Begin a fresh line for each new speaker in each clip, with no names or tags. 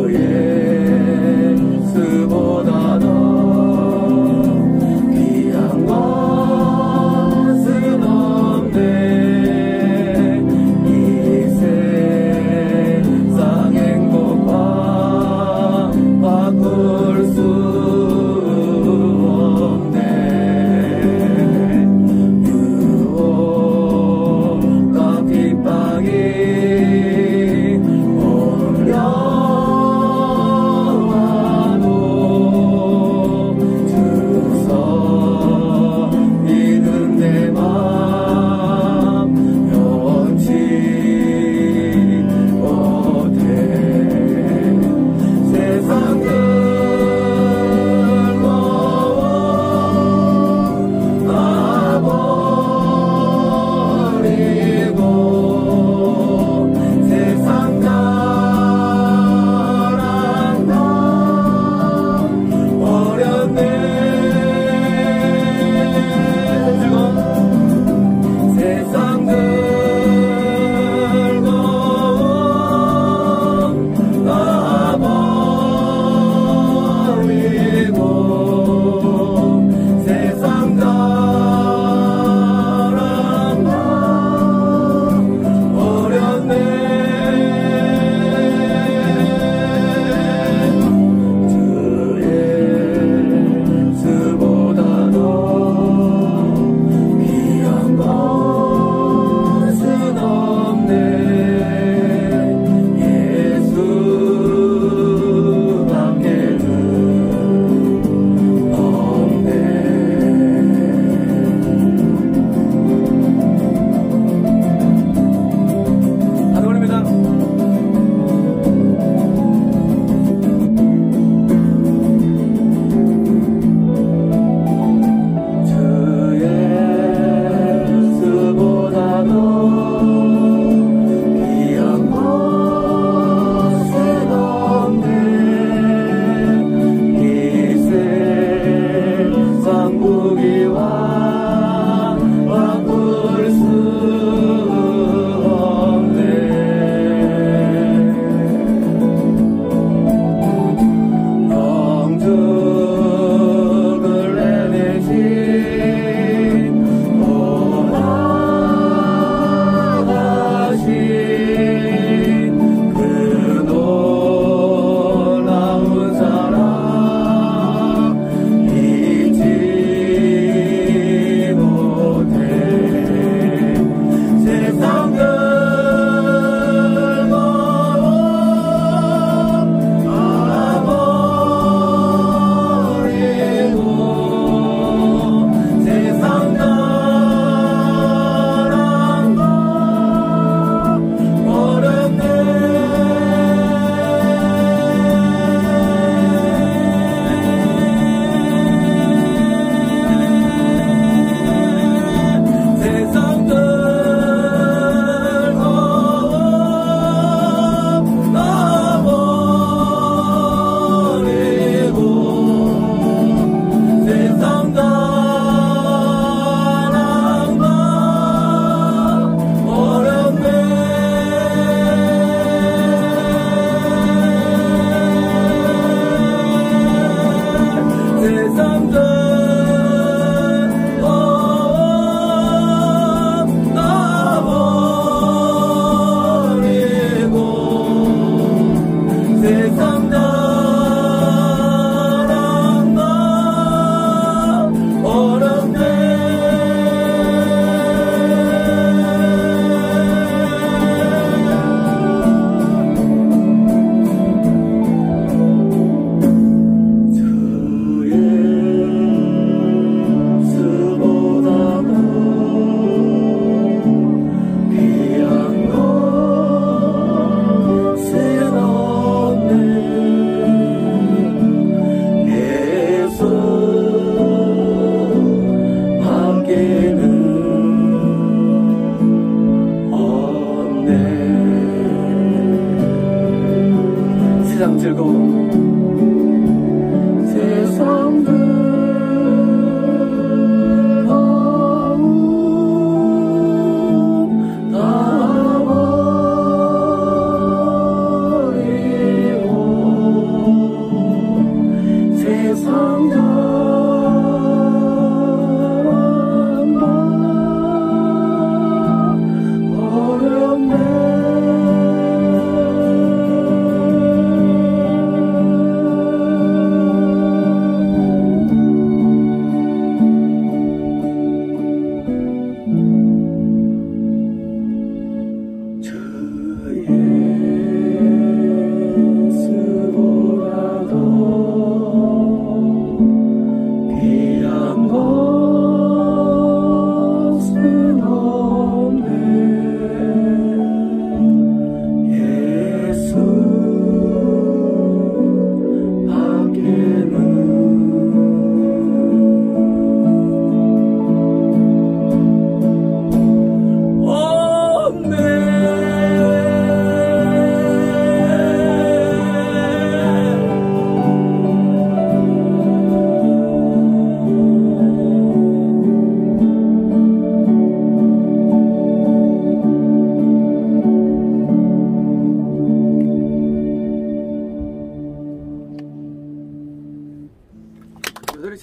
주의 수보다 더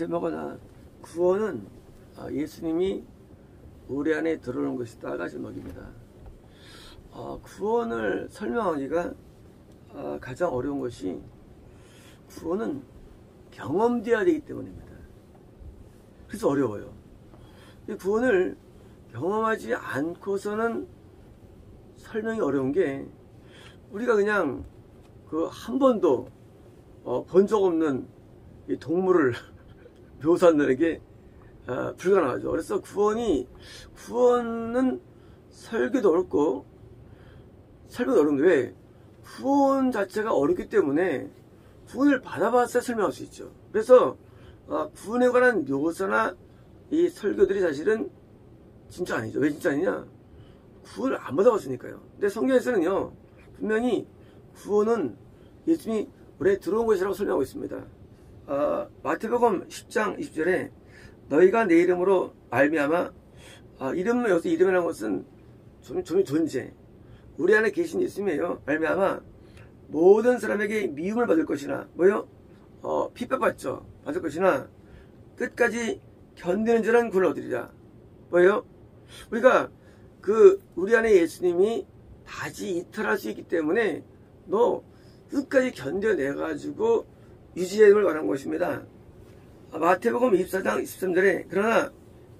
제목은 구원은 예수님이 우리 안에 들어오는 것이다가 제목입니다. 구원을 설명하기가 가장 어려운 것이 구원은 경험되어야 되기 때문입니다. 그래서 어려워요. 이 구원을 경험하지 않고서는 설명이 어려운 게 우리가 그냥 한 번도 본 적 없는 이 동물을 묘사하는 게 불가능하죠. 그래서 구원은 설교도 어렵고 설교도 어려운데 왜? 구원 자체가 어렵기 때문에 구원을 받아봤어야 설명할 수 있죠. 그래서 구원에 관한 묘사나 이 설교들이 사실은 진짜 아니죠. 왜 진짜 아니냐? 구원을 안 받아봤으니까요. 근데 성경에서는요, 분명히 구원은 예수님이 우리에 들어온 것이라고 설명하고 있습니다. 마태복음 10장 20절에 너희가 내 이름으로 말미암아, 이름은 여기서 이름이라는 것은 존재, 우리 안에 계신 예수님이에요. 말미암아 모든 사람에게 미움을 받을 것이나 뭐요? 핍박받죠. 받을 것이나 끝까지 견디는 자는 구원을 얻으리라. 뭐예요? 우리가 우리 안에 예수님이 다시 이탈할 수 있기 때문에 너 끝까지 견뎌내가지고 유지해을 원한 것입니다. 마태복음 24장 23절에 그러나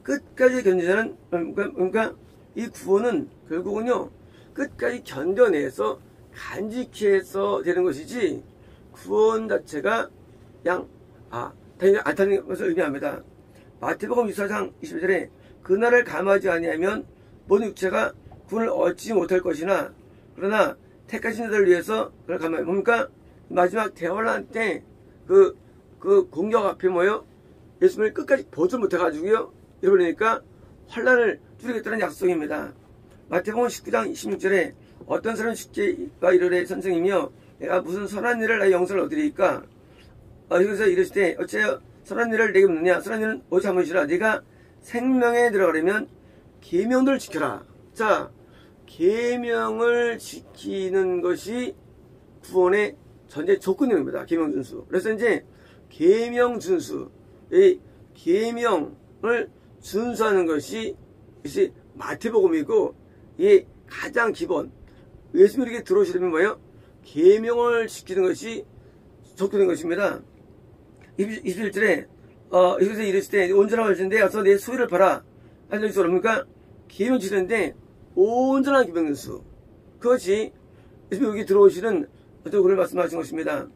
끝까지 견디자는, 그러니까 이 구원은 결국은요, 끝까지 견뎌내서 간직히 해서 되는 것이지 구원 자체가 그냥 당연히 안 타는 것을 의미합니다. 마태복음 24장 21절에 그날을 감하지 아니하면 모든 육체가 구원을 얻지 못할 것이나 그러나 택하신 자들을 위해서 그걸 감하여 뭡니까? 마지막 대환란 때 그 공격 앞에 뭐예요? 예수님을 끝까지 보지 못해가지고요, 이러니까 환란을 줄이겠다는 약속입니다. 마태복음 19장 26절에 어떤 사람은 쉽게 이르되 선생님이여 내가 무슨 선한 일을 나의 영생을 얻으리까? 여기서 이르실 때 어째요 선한 일을 내게 묻느냐? 선한 일은 오직 한 번이시라. 네가 생명에 들어가려면 계명들을 지켜라. 자, 계명을 지키는 것이 구원의 전제 조건입니다. 계명 준수. 그래서 이제 계명 준수, 이 계명을 준수하는 것이 마태복음이고, 이게 가장 기본. 예수님이 이렇게 들어오시려면 뭐예요? 계명을 지키는 것이 조건인 것입니다. 21절에 여기서 이르실 때 온전한 말씀인데 와서 내 소유를 팔아. 하는 것이 뭡니까? 계명 지키는데 온전한 계명 준수. 그것이 예수님이 여기 들어오시는 어떤 오늘 말씀하신 것입니다.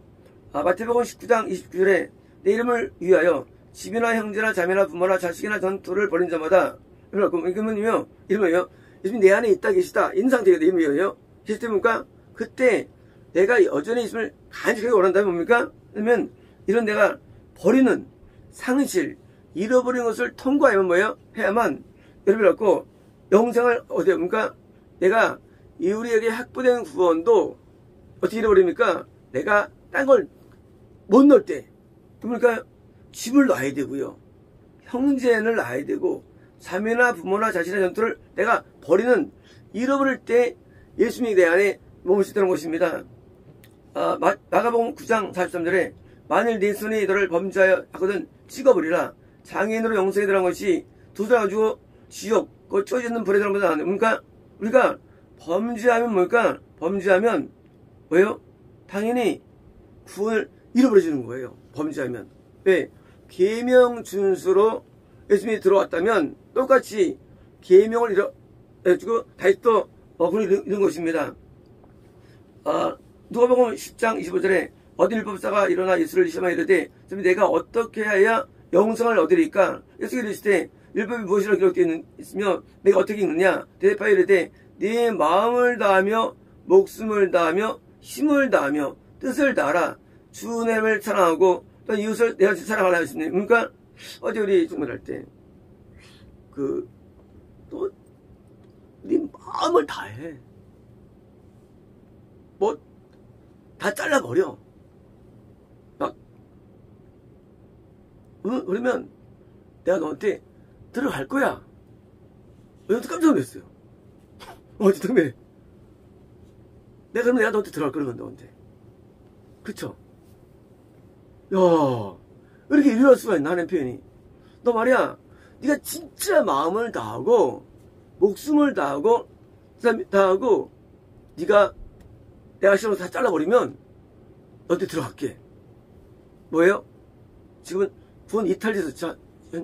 마태복음 19장 29절에 내 이름을 위하여 집이나 형제나 자매나 부모나 자식이나 전토를 벌인 자마다 이름은요, 예수님이 내 안에 있다 계시다 있는 상태가 이름이에요. 계실 때 뭡니까? 그때 내가 여전히 있음을 간직하게 원한다면 뭡니까? 그러면 이런 내가 버리는 상실, 잃어버린 것을 통과하면 뭐예요? 해야만 여러분이 갖고 영생을 어디에 뭡니까? 내가 우리에게 확보된 구원도 어떻게 잃어버립니까? 내가 딴 걸 못 넣을 때 그러니까 집을 놔야 되고요, 형제를 놔야 되고, 자매나 부모나 자신의 전투를 내가 버리는, 잃어버릴 때 예수님이 내 안에 머무시다는 것입니다. 마가복음 9장 43절에 만일 네 손이 너를 범죄하여 하거든 찍어버리라. 장애인으로 영생에 들어간 것이 두 손 가지고 지옥 그 쪄지는 불에 들어간 것은 그러니까 우리가 범죄하면 뭘까? 범죄하면 뭐예요? 당연히 구원을 잃어버려지는 거예요. 범죄하면. 왜? 계명 준수로 예수님이 들어왔다면 똑같이 계명을 잃어가지고 다시 또 구원을 잃은 것입니다. 누가복음 10장 25절에 어디 율법사가 일어나 예수를 시험하여 이르되 내가 어떻게 해야 영생을 얻으리까? 예수께서 이르시되 율법이 무엇이라고 기록되어 있으며 내가 어떻게 읽느냐? 대답하여 이르되 네 마음을 다하며 목숨을 다하며 힘을 다하며 뜻을 다하라. 주 하나님을 사랑하고 또 이웃을 내 같이 사랑하라 하시네. 그러니까 어제 우리 중문할 때 또 네 마음을 다해. 뭐 다 잘라버려. 그러면 내가 너한테 들어갈 거야. 너한테 깜짝 놀랐어요. 어떻게 내가 너한테 들어갈 거야, 너한테. 그쵸? 야, 이렇게 이럴 수가 있나 하는 표현이. 너 말이야, 네가 진짜 마음을 다하고 목숨을 다하고 네가 내가 싫어서 다 잘라버리면 너한테 들어갈게. 뭐예요? 지금은 구원 이탈돼서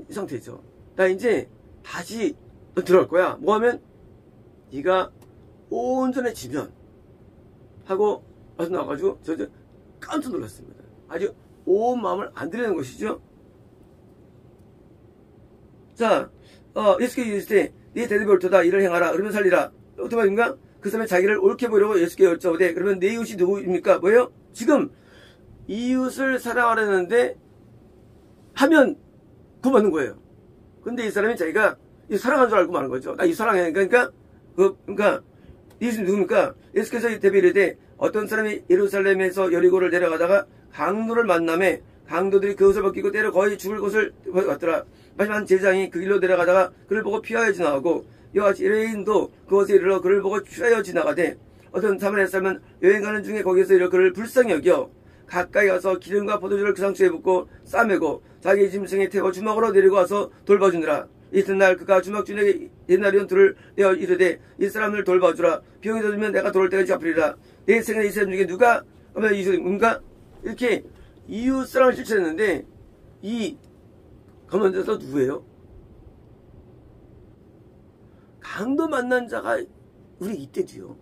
이 상태죠. 나 이제 다시 너 들어갈 거야. 뭐 하면 네가 온전해지면 하고 와서 나와가지고 저 깜짝 놀랐습니다. 아주 온 마음을 안 드리는 것이죠. 자, 예수께서 이르시되 네 대답이 옳도다. 이를 행하라. 그러면 살리라. 어떻게 말입니까? 그 사람이 자기를 옳게 보이려고 예수께 여쭤보되 그러면 내 이웃이 누구입니까? 뭐예요? 지금 이웃을 사랑하려는데 하면 구원받는 거예요. 근데 이 사람이 자기가 사랑한 줄 알고 마는 거죠. 나 이 사랑해. 그러니까 이웃이 누굽니까? 예수께서 대비를 이르되 어떤 사람이 예루살렘에서 여리고를 내려가다가 강도를 만남에 강도들이 그 옷을 벗기고 때려 거의 죽을 곳을 왔더라. 마지막 제장이 그 길로 내려가다가 그를 보고 피하여 지나가고 이와 같이 유대인도 그곳에 이르러 그를 보고 피하여 지나가되 어떤 사마리아 사람은 여행 가는 중에 거기에서 이르러 그를 불쌍히 여겨 가까이 가서 기름과 포도주를 그 상추에 붓고 싸매고 자기 짐승에 태워 주먹으로 데리고 와서 돌봐주느라. 이튿날 그가 주먹주에게 옛날이온 둘을 내어 이르되 이 사람을 돌봐주라. 비용이 더 들면 내가 돌을 때가 갚으리라. 내 생에 이 사람 중에 누가 하면 이웃이 뭔가 이렇게 이웃사랑을 실천했는데 이 가만져서 누구예요? 강도 만난 자가 우리 이때도요.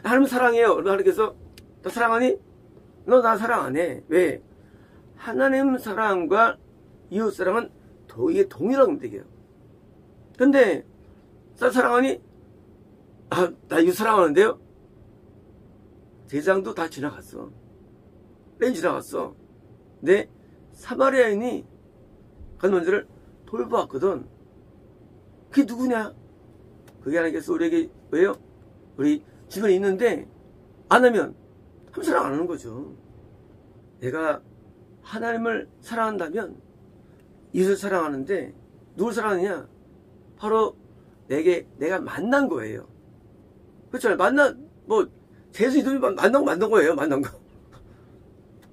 하나님 사랑해요. 하나님께서 너 사랑하니? 너 나 사랑 안 해. 왜? 하나님 사랑과 이웃 사랑은 이게 동일한 문제예요. 근데 나 사랑하니? 나 이웃 사랑하는데요? 제장도 다 지나갔어. 맨 지나갔어. 근데 사마리아인이 가는 문제를 돌보았거든. 그게 누구냐? 그게 하나님께서 우리에게 왜요? 우리 주변에 있는데 안 하면 하나님 사랑 안 하는 거죠. 내가 하나님을 사랑한다면 이웃을 사랑하는데 누굴 사랑하느냐? 바로 내가 만난 거예요. 그렇죠? 재수 이름이 만난 거예요. 만난 거.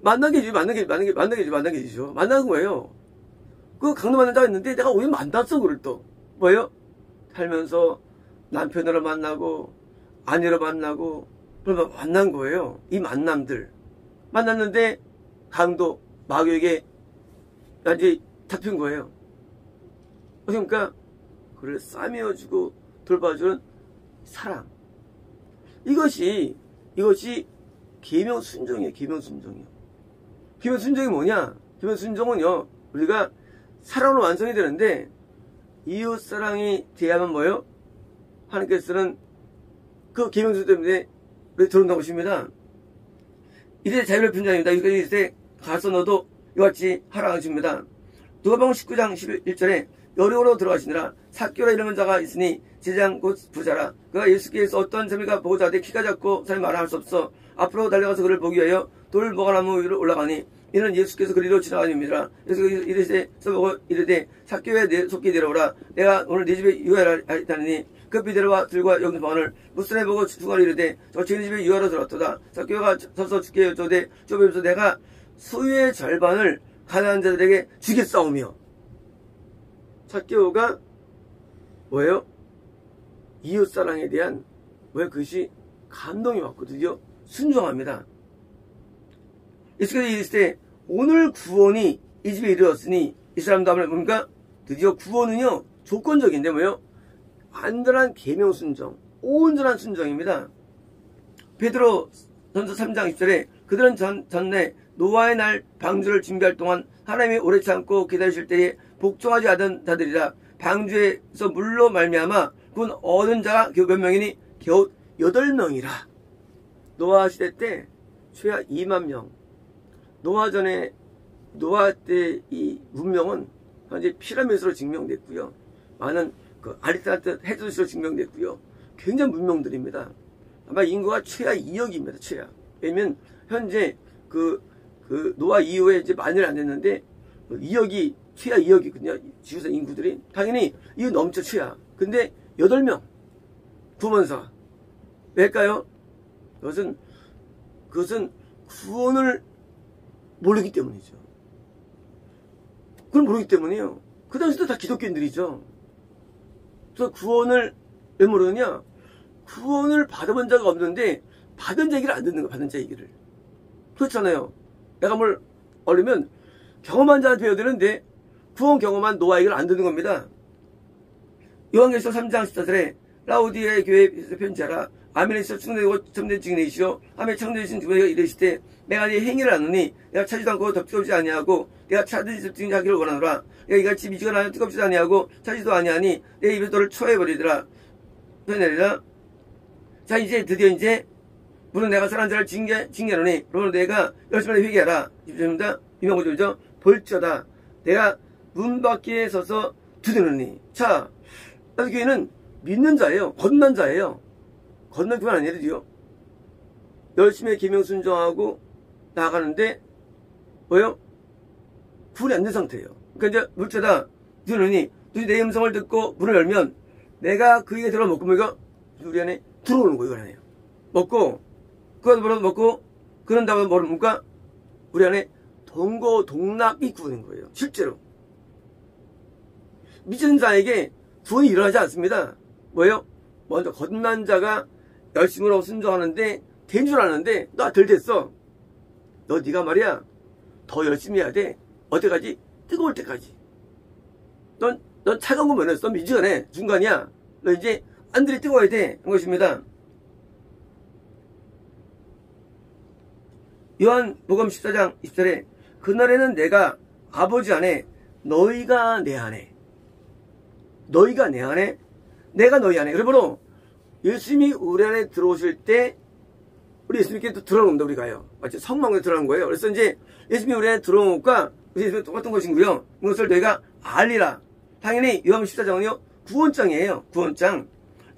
만난 게지. 만난 거예요. 그 강도 만난 자가 있는데 내가 왜 만났어, 그걸 또. 뭐예요? 살면서 남편으로 만나고, 아내로 만나고, 그러면 만난 거예요. 이 만남들. 만났는데, 강도, 마귀에게, 이제 잡힌 거예요. 그러니까, 그를 싸매어주고 돌봐주는 사랑. 이것이 계명순종이에요. 계명순종이 뭐냐? 계명순종은요, 우리가 사랑으로 완성이 되는데, 이웃사랑이 돼야만 뭐예요? 하나님께서는 그 계명순종 때문에 우리 들어온다고 하십니다. 이제 자유를 편장입니다. 이때 가서 너도 이같이 하라 하십니다. 누가복음 19장 11절에 여리고로 들어가시느라 삭개오라 이름은 자가 있으니 제장 곧 부자라. 그가 예수께서 어떤 사람이가 보고자 하되 키가 작고 사람이 말을 할 수 없어 앞으로 달려가서 그를 보기 위하여 돌 모가나무 위로 올라가니 이는 예수께서 그리로 지나가님이라. 그래서 이르시되 써보고 이르되 삭개오에 내 속히 내려오라. 내가 오늘 네 집에 유하라 하니 급히 데려와 들과 영수방을 무슨에 보고 중간에 이르되 저 죄인 집에 유하러 들어왔도다. 삭개오가 서서 주께 여쭤되 좁으면서 내가 수의 절반을 가난한 자들에게 주겠사오며. 삭개오가 뭐예요? 이웃사랑에 대한 그것이 감동이 왔거든요. 순종합니다. 예수께서 이르시되 오늘 구원이 이 집에 이르렀으니 이 사람도 하면 뭡니까? 드디어 구원은요 조건적인데 뭐예요? 완전한 계명 순종, 온전한 순종입니다. 베드로 전서 3장 10절에 그들은 전에 노아의 날 방주를 준비할 동안 하나님이 오래 참고 기다리실 때에 복종하지 않은 자들이라. 방주에서 물로 말미암아 군 얻은 자가 몇 명이니 겨우 8명이라. 노아 시대 때 최하 2만 명. 노아 때 이 문명은 현재 피라미드로 증명됐고요. 많은 아리스타트 해저스로 증명됐고요. 굉장히 문명들입니다. 아마 인구가 최하 2억입니다. 최하. 왜냐면 현재 노아 이후에 이제 만일 안 됐는데 2억이 최하 2억이거든요. 지구상 인구들이. 당연히 이거 넘죠, 최하. 근데 8명 구원사. 왜일까요? 그것은 구원을 모르기 때문이죠. 그걸 모르기 때문에요. 그 당시도 다 기독교인들이죠. 그래서 구원을 왜 모르느냐? 구원을 받아본 자가 없는데 받은 자 얘기를 안 듣는 거야. 받은 자 얘기를. 그렇잖아요. 내가 뭘 얻으면 경험한 자한테 배워야 되는데 구원 경험한 노아 얘기를 안 듣는 겁니다. 요한계시록 3장 14절에 라우디의 교회에 편지하라. 아멘에서 충내되고 참된 증인이시오. 아멘 청되신 주가 이르시되 내가 네 행위를 아노니 내가 차지도 않고 덥지 아니하고 내가 차든지 증인하기를 원하노라. 내가 이같이 미지가 나는 뜨겁지도 아니하고 차지도 아니하니 내 입에서 너를 초해버리더라. 표현하리라. 자 이제 드디어 이제 물론 내가 사랑하는 자를 징계하노니 그러므로 내가 열심히 회개하라. 집중입니다. 유명고조죠. 볼지어다 내가 문 밖에 서서 두드리니. 자 교회는 믿는 자예요. 건난 자예요. 건넌 그만 아니래요. 열심히 계명 순종하고 나아가는데 뭐요? 구원이 안 된 상태예요. 그러니까 이제 물자다 두드리니 누이 내 음성을 듣고 문을 열면 내가 그에게 들어 먹고 뭐가 우리 안에 들어오는 거예요. 안에 먹고 그거 먹고 그런 다음에 뭡니까? 우리 안에 동고동락이 구원인 거예요. 실제로 믿는 자에게 구원이 일어나지 않습니다. 뭐예요? 먼저 건난 자가 열심으로 순종하는데 된 줄 아는데 너 덜 됐어. 너 네가 말이야 더 열심히 해야 돼. 어디까지? 뜨거울 때까지. 넌 차가운 거 면했어. 넌 미지근해. 중간이야. 너 이제 안들이 뜨거워야 돼. 한 것입니다. 요한복음 14장 20절에 그날에는 내가 아버지 안에 너희가 내 안에 너희가 내 안에 내가 너희 안에. 그러므로 예수님이 우리 안에 들어오실 때 우리 예수님께 또 들어오는 겁니다. 우리가요. 마치 성막에 들어오는 거예요. 그래서 이제 예수님이 우리 안에 들어오는 것과 예수님이 똑같은 것이고요. 이것을 너희가 알리라. 당연히 요한복음 14장은요. 구원장이에요. 구원장.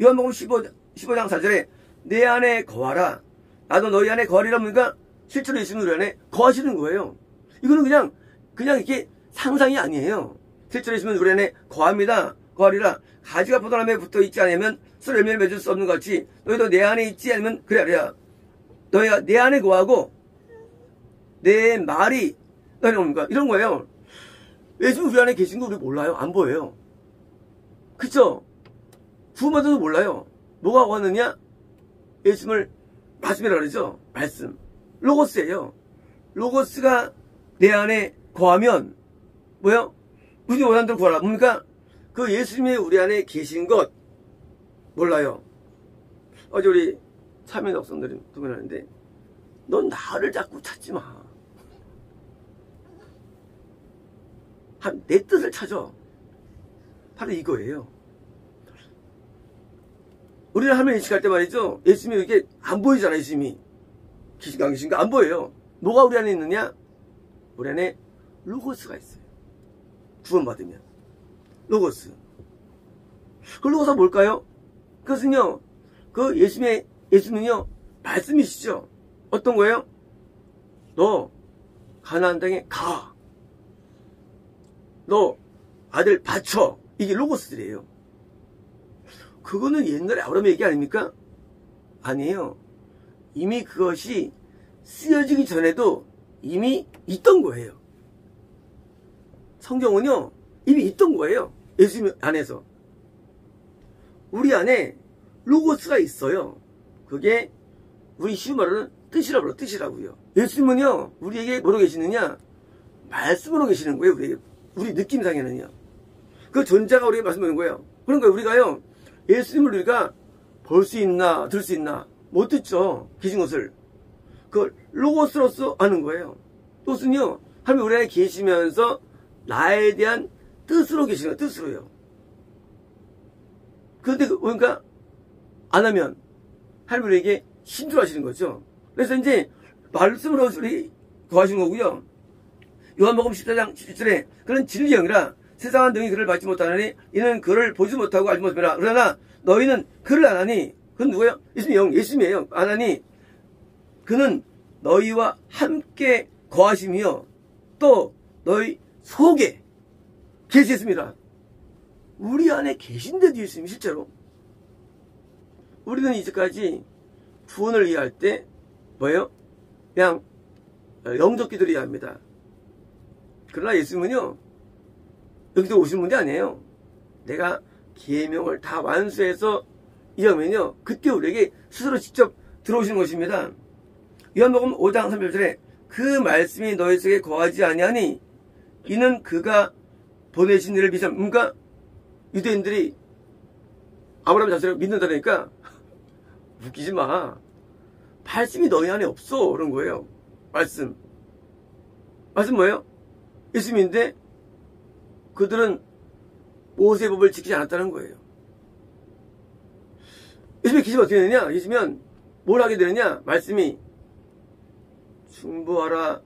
요한복음 15장 4절에 내 안에 거하라. 나도 너희 안에 거하리라. 그러니까 실제로 예수님이 우리 안에 거하시는 거예요. 이거는 그냥 이렇게 상상이 아니에요. 실제로 예수님은 우리 안에 거합니다. 거하리라. 가지가 포도나무에 붙어 있지 않으면 술 열매를 맺을 수 없는 것 같이 너희도 내 안에 있지 않으면 그래 하리라. 너희가 내 안에 거하고 내 말이 너희는 뭡니까? 이런 거예요. 예수님 우리 안에 계신 거 우리 몰라요. 안 보여요. 그쵸? 구원받아도 몰라요. 뭐가 왔느냐? 예수님을 말씀이라고 그러죠. 말씀. 로고스예요. 로고스가 내 안에 거하면 뭐요? 우리 원하는 대로 구하라. 뭡니까? 그 예수님이 우리 안에 계신 것 몰라요. 어제 우리 참여 học生들이 동행하는데 넌 나를 자꾸 찾지 마. 내 뜻을 찾아. 바로 이거예요. 우리는 하나님 인식할 때 말이죠. 예수님이 이렇게 안 보이잖아. 예수님이 계신가 안 계신가 안 보여요. 뭐가 우리 안에 있느냐? 우리 안에 로고스가 있어요. 구원받으면 로고스. 그 로고스가 뭘까요? 그것은요, 그 예수님은요, 말씀이시죠. 어떤 거예요? 너 가나안 땅에 가. 너 아들 바쳐. 이게 로고스들이에요. 그거는 옛날에 아브라함의 얘기 아닙니까? 아니에요. 이미 그것이 쓰여지기 전에도 이미 있던 거예요. 성경은요, 이미 있던 거예요. 예수님 안에서. 우리 안에 로고스가 있어요. 그게 우리 쉬운 말로는 뜻이라고요. 예수님은요, 우리에게 뭐로 계시느냐? 말씀으로 계시는 거예요. 우리 느낌상에는요. 그 존재가 우리에게 말씀하는 거예요. 그러니까 우리가요, 예수님을 우리가 볼 수 있나, 들 수 있나, 못 듣죠. 계신 것을. 그 로고스로서 아는 거예요. 뜻은요, 하나님 우리 안에 계시면서 나에 대한 뜻으로 계시는 거예요. 뜻으로요. 그런데 그러니까 안 하면 하나님 우리에게 신주하시는 거죠. 그래서 이제 말씀으로 우리 거하신 거고요. 요한복음 14장 17절에 그는 진리의 영이라 세상은 능히 그를 받지 못하느니 이는 그를 보지 못하고 알지 못하라. 그러나 너희는 그를 안 하니. 그건 누구예요? 예수님이에요. 안 하니 그는 너희와 함께 거하시며 또 너희 속에 계시겠습니다. 우리 안에 계신데도 예수님이 실제로. 우리는 이제까지 구원을 이해할 때 뭐예요? 그냥 영적 기도를 이해합니다. 그러나 예수님은요, 여기서 오시는 문제 아니에요. 내가 계명을 다 완수해서 이러면요, 그때 우리에게 스스로 직접 들어오시는 것입니다. 요한복음 5장 3절에 그 말씀이 너희 속에 거하지 아니하니 이는 그가 보내신 이를 믿음. 그러니까 유대인들이 아브라함 자체를 믿는다니까 웃기지 마. 말씀이 너희 안에 없어. 그런 거예요. 말씀 뭐예요? 예수님인데 그들은 모세의 법을 지키지 않았다는 거예요. 예수님이 계시면 어떻게 되느냐? 계시면 뭘 하게 되느냐? 말씀이 중보하라,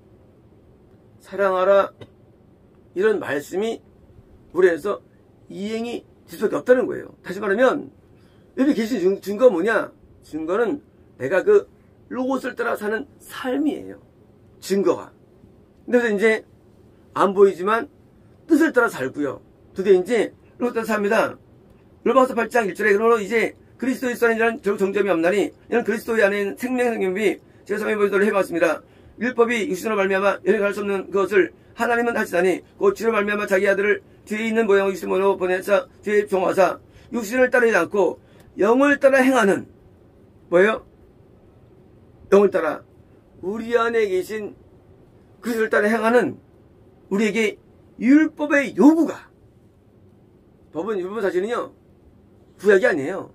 사랑하라, 이런 말씀이 우리 안에서 이행이 될 수밖에 없다는 거예요. 다시 말하면 여기 계신 증거가 뭐냐? 증거는 내가 그 로고스를 따라 사는 삶이에요. 증거가. 근데 이제 안 보이지만 뜻을 따라 살고요. 드디어 이제 로고스 따라 삽니다. 로마서 8장 1절에 그러므로 이제 그리스도의 선이라는 정점이 없나니 이는 그리스도의 안에 생명이 제가 성경에 보여도록 해봤습니다. 율법이 육신으로 말미암아 연행할 수 없는 것을 하나님은 하시다니 곧 주로 말미암아 자기 아들을 뒤에 있는 모양의 육신으로 보내사 뒤에 종하사 육신을 따르지 않고 영을 따라 행하는 뭐예요? 영을 따라 우리 안에 계신 그리스도를 따라 행하는 우리에게 율법의 요구가 율법 사실은요 구약이 아니에요.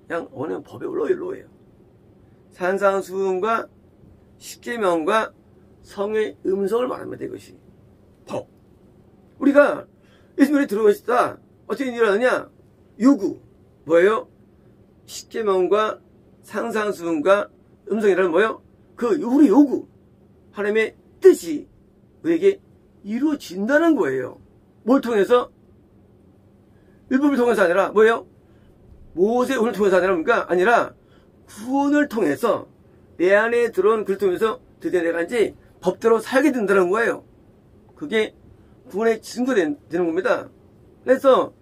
그냥 어느 법의 로예요. 산상수훈과 십계명과 성의 음성을 말합니다. 이것이 법. 우리가 예수님이 들어오셨다. 어떻게 일어나느냐? 요구 뭐예요? 십계명과 상상수훈과 음성이라는 뭐예요? 우리 요구 하나님의 뜻이 우리에게 이루어진다는 거예요. 뭘 통해서? 율법을 통해서 아니라 뭐예요? 모세의 훈을 통해서 아니라 구원을 통해서 내 안에 들어온 그를 통해서 드디어 내가 이제 법대로 살게 된다는 거예요. 그게 구원의 증거가 되는 겁니다. 그래서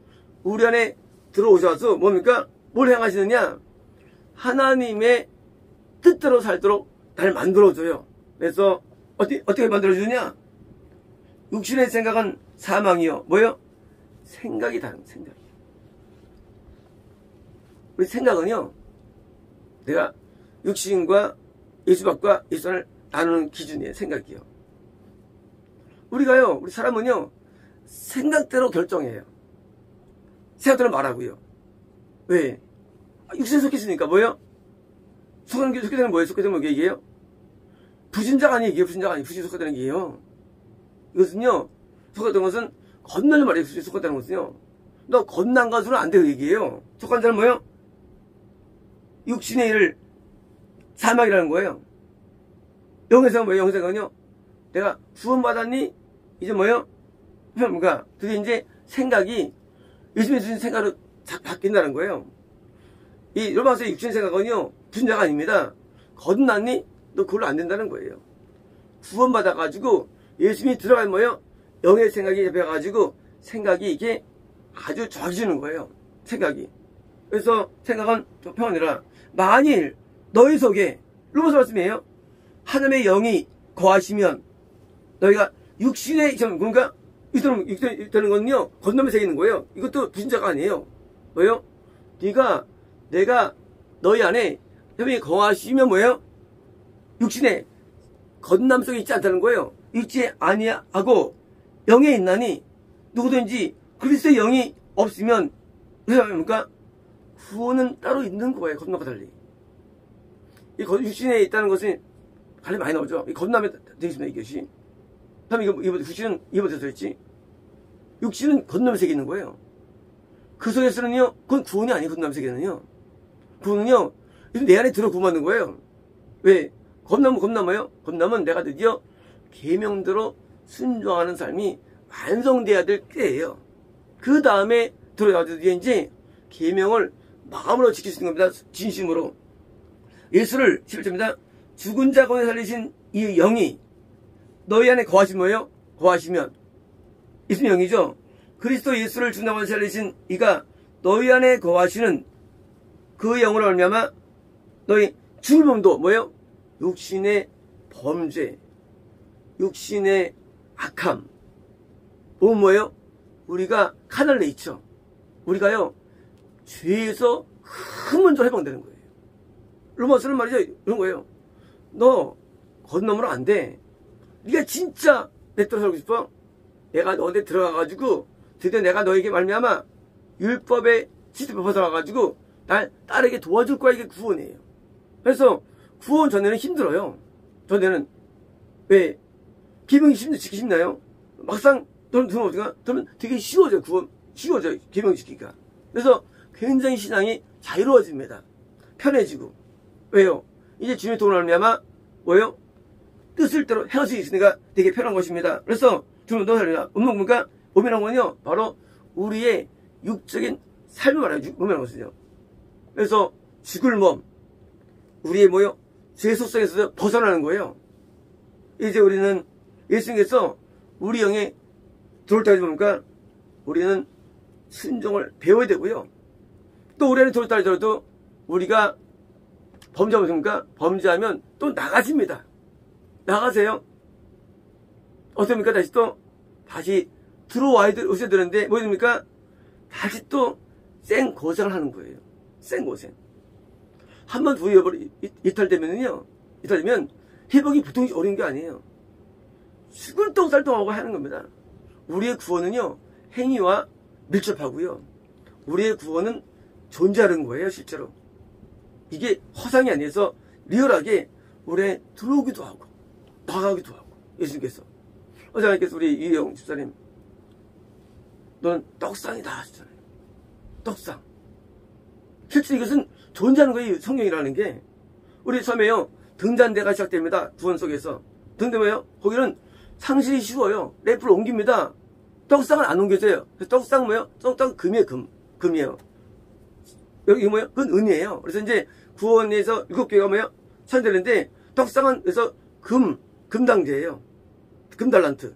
우리 안에 들어오셔서 뭡니까? 뭘 행하시느냐? 하나님의 뜻대로 살도록 나를 만들어줘요. 그래서 어떻게 만들어주느냐? 육신의 생각은 사망이요. 뭐요? 생각이 다른 생각. 우리 생각은요, 내가 육신과 예수밖과 예수를 나누는 기준이에요. 생각이요. 우리 사람은요, 생각대로 결정해요. 생각대로 말하고요. 왜? 육신에 속했으니까 뭐예요? 속되는 뭐예요? 속되는 뭐 얘기예요? 부신자가 아니에요. 이게 부신자가 아니에요. 부신 속하다는 얘기예요. 이것은요, 속하다는 것은 건너는 말이에요. 속하다는 것은요. 너 건난 것으로는 안 돼요. 얘기예요. 속한 자는 뭐예요? 육신의 일을 사망이라는 거예요. 영의 생각은 뭐예요? 영의 생각은요. 내가 구원받았니? 이제 뭐예요? 뭔가 드디어 이제 생각이 예수님이 주신 생각으로 바뀐다는 거예요. 이 로마서의 육신의 생각은요. 부신자가 아닙니다. 거듭났니? 너 그걸로 안 된다는 거예요. 구원받아가지고 예수님이 들어간 뭐예요? 영의 생각이 잡혀가지고 생각이 이게 아주 좋아지는 거예요. 생각이. 그래서 생각은 좀 평안이라 만일 너희 속에 로마서 말씀이에요. 하나님의 영이 거하시면 너희가 육신의 그러니까 육신이 건요 건너면 새기는 거예요. 이것도 부신자가 아니에요. 뭐예요? 내가 너희 안에 영이 거하시면 뭐예요? 육신의 건남 속에 있지 않다는 거예요. 있지 아니하고 영에 있나니 누구든지 그리스도의 영이 없으면 그러니까 구원은 따로 있는 거예요. 건남과 달리. 이 육신에 있다는 것은 관리 많이 나오죠. 이 건남에 되겠습니다. 이것이. 다음에 육신은 이번에 들었지. 육신은 건남에 새겨 있는 거예요. 그 속에서는요, 그건 구원이 아니에요. 건남에 새겨는요. 구원은요, 내 안에 들어 구원받는 거예요. 왜? 건남은 건남은 내가 드디어 계명대로 순종하는 삶이 완성돼야 될 때예요. 그 다음에 들어가서 이제 계명을 마음으로 지킬 수 있는 겁니다. 진심으로. 예수를 11절입니다. 죽은 자 가운데 살리신 이 영이 너희 안에 거하시면 뭐예요? 거하시면 예수님 영이죠. 그리스도 예수를 죽은 자 가운데 살리신 이가 너희 안에 거하시는 그 영으로 말미암아 너희 죽을 몸도 뭐예요? 육신의 범죄, 육신의 악함, 몸은 뭐예요? 우리가 카날 네이처, 우리가요 죄에서 근본적으로 해방되는 거예요. 로마서는 말이죠 이런 거예요. 너 건너면 안 돼. 네가 진짜 내 뜻대로 살고 싶어? 내가 너한테 들어가가지고 드디어 내가 너에게 말미암아 율법의 시스템을 벗어나가지고 날 딸에게 도와줄 거야. 이게 구원이에요. 그래서 구원 전에는 힘들어요. 전에는 왜 계명이 지키기 쉽나요? 막상 들으면 어디가? 들으면 되게 쉬워져요. 구원 쉬워져요. 계명 지키기가. 그래서 굉장히 신앙이 자유로워집니다. 편해지고. 왜요? 이제 주님의 도움을 말미암아 뭐예요? 뜻을 대로 행할 수 있으니까 되게 편한 것입니다. 그래서 주님은 너 살리라. 음성문과 오면한 건요 바로 우리의 육적인 삶을 말해요. 오면한 것은요. 그래서 죽을 몸, 우리의 뭐요? 죄 속성에서 벗어나는 거예요. 이제 우리는 예수님께서 우리 영에 들어올 때까지 보니까 우리는 순종을 배워야 되고요. 또 우리 안에 들어올 때까지 들어도 우리가 범죄하면 됩니까? 범죄하면 또 나가집니다. 나가세요. 어떻습니까? 다시 들어와야 오셔야 되는데 뭐 됩니까? 다시 또 생고생을 하는 거예요. 생고생. 한 번 두 번 이탈되면 회복이 보통 어려운 게 아니에요. 죽을 똥살똥하고 하는 겁니다. 우리의 구원은요 행위와 밀접하고요. 우리의 구원은 존재하는 거예요. 실제로. 이게 허상이 아니어서 리얼하게 우리에 들어오기도 하고 나가기도 하고. 예수님께서 어제 하나님께서 우리 이영 집사님 넌 떡상이다 하셨잖아요. 떡상. 실제 이것은 존재하는 거예요. 성경이라는 게. 우리 처음에요 등잔대가 시작됩니다. 구원 속에서. 등대면요 거기는 상실이 쉬워요. 랩을 옮깁니다. 떡상은 안 옮겨져요. 그래서 떡상 뭐예요? 떡상 금이에요. 금이에요. 여기 뭐예요? 그건 은이에요. 그래서 이제 구원에서 7개가 뭐예요? 찬되는데 떡상은 그래서 금단계예요. 금달란트.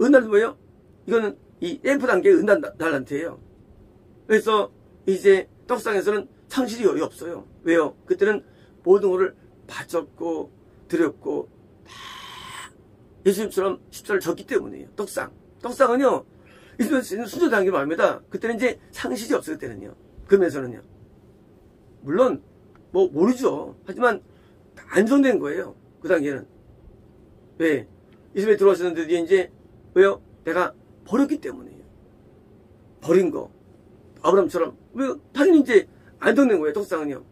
은달란트 뭐예요? 이거는 이 램프 단계의 은달란트예요. 그래서 이제 떡상에서는 상실이 없어요. 왜요? 그때는 모든 것을 바쳤고 드렸고 다 예수님처럼 십자를 졌기 때문이에요. 떡상은요 예수님 순전 단계를 말합니다. 그때는 이제 상실이 없어요. 그때는요. 금에서는요. 물론 뭐 모르죠. 하지만 안정된 거예요. 그 단계는. 왜? 예수님이 들어왔었는데 이제 왜요? 내가 버렸기 때문이에요. 버린 거. 아브라함처럼. 왜? 당연히 이제 안정된 거예요. 떡상은요.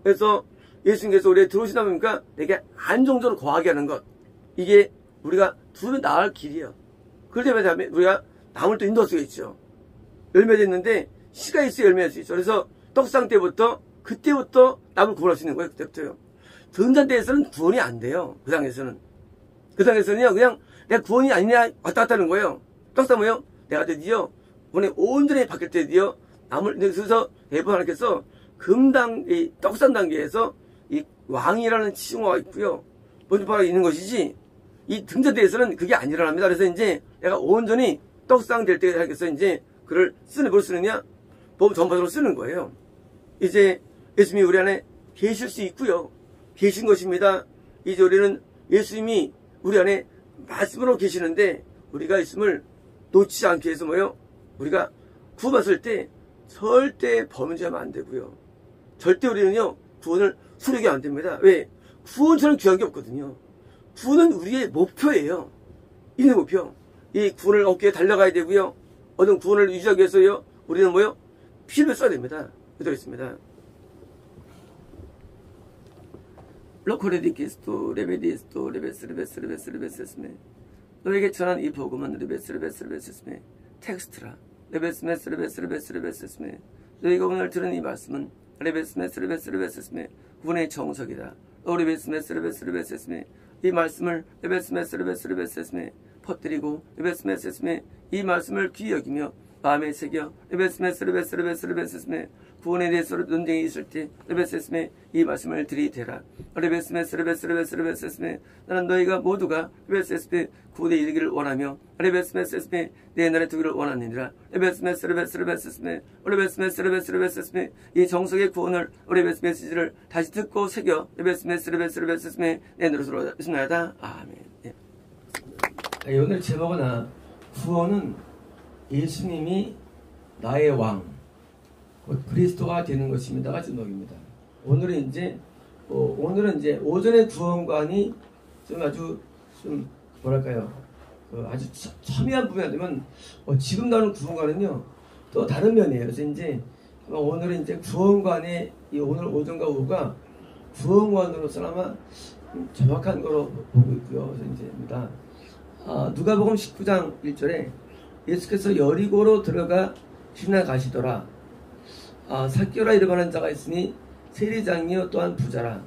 그래서 예수님께서 우리에 들어오시다 보니까 내게 안정적으로 거하게 하는 것. 이게 우리가 두면 나을 길이에요. 그럴 때마다 우리가 나물 또 인도할 수가 있죠. 열매 됐는데 씨가 있어야 열매할 수 있죠. 그래서 떡상 때부터 그때부터 나물 구원할 수 있는 거예요. 그때부터요. 등잔대에서는 구원이 안 돼요. 그 당에서는요 그냥 내가 구원이 아니냐 왔다 갔다 하는 거예요. 떡상 뭐예요? 내가 드디어 오늘 온전히 바뀔 때 드디어 나물 그래서 대부분 하나님께서 이 떡상 단계에서 이 왕이라는 칭호가 있고요. 먼저 바로 있는 것이지 이 등잔대에서는 그게 안 일어납니다. 그래서 이제 내가 온전히 떡상 될 때 하겠어 이제 그를 뭘 쓰느냐? 법 전파적으로 쓰는 거예요. 이제 예수님이 우리 안에 계실 수 있고요. 계신 것입니다. 이제 우리는 예수님이 우리 안에 말씀으로 계시는데 우리가 있음을 놓치지 않기 위해서 뭐예요? 우리가 구원받을 때 절대 범죄하면 안 되고요. 절대 우리는요 구원을 소리하면 안 됩니다. 왜? 구원처럼 귀한 게 없거든요. 구원은 우리의 목표예요. 이게 목표. 이 구원을 얻기 위해 달려가야 되고요. 어떤 구원을 유지하기 위해서요 우리는 뭐요? 피를 써야 됩니다. 그대로 있습니다. 로코레디키스토 레베디스토 레베스메 너에게 전한 이 복음은 레베스메 텍스트라 레베스메 너희가 오늘 들은 이 말씀은 레베스메 구원의 정석이다. 레베스메 이 말씀을 레베스메 퍼뜨리고 레베스메 이 말씀을 귀히 여기며 마음에 새겨 레베스메 구원에 대해서 논쟁이 있을 때 레베스메 이 말씀을 들이대라. 레베스메 나는 너희가 모두가 레베스메 구원에 이르기를 원하며 레베스메 내 나라에 두기를 원하느니라. 레베스메 이 정석의 구원을 레베스메시지를 다시 듣고 새겨 레베스메 내 노릇으로 있나이다. 아멘. 예. 오늘 제목은 구원은 예수님이 나의 왕, 그리스도가 되는 것입니다가 제목입니다. 오늘은 이제 오전의 구원관이 좀 아주 좀 뭐랄까요, 아주 첨예한 부분이 아니면 지금 나오는 구원관은요 또 다른 면이에요. 그래서 이제 오늘은 이제 구원관의 오늘 오전과 오후가 구원관으로서 아마 정확한 거로 보고 있고요. 그래서 이제입니다. 누가복음 19장 1절에 예수께서 여리고로 들어가 지나가시더라. 삭개오라 이름하는 자가 있으니 세리장이요 또한 부자라.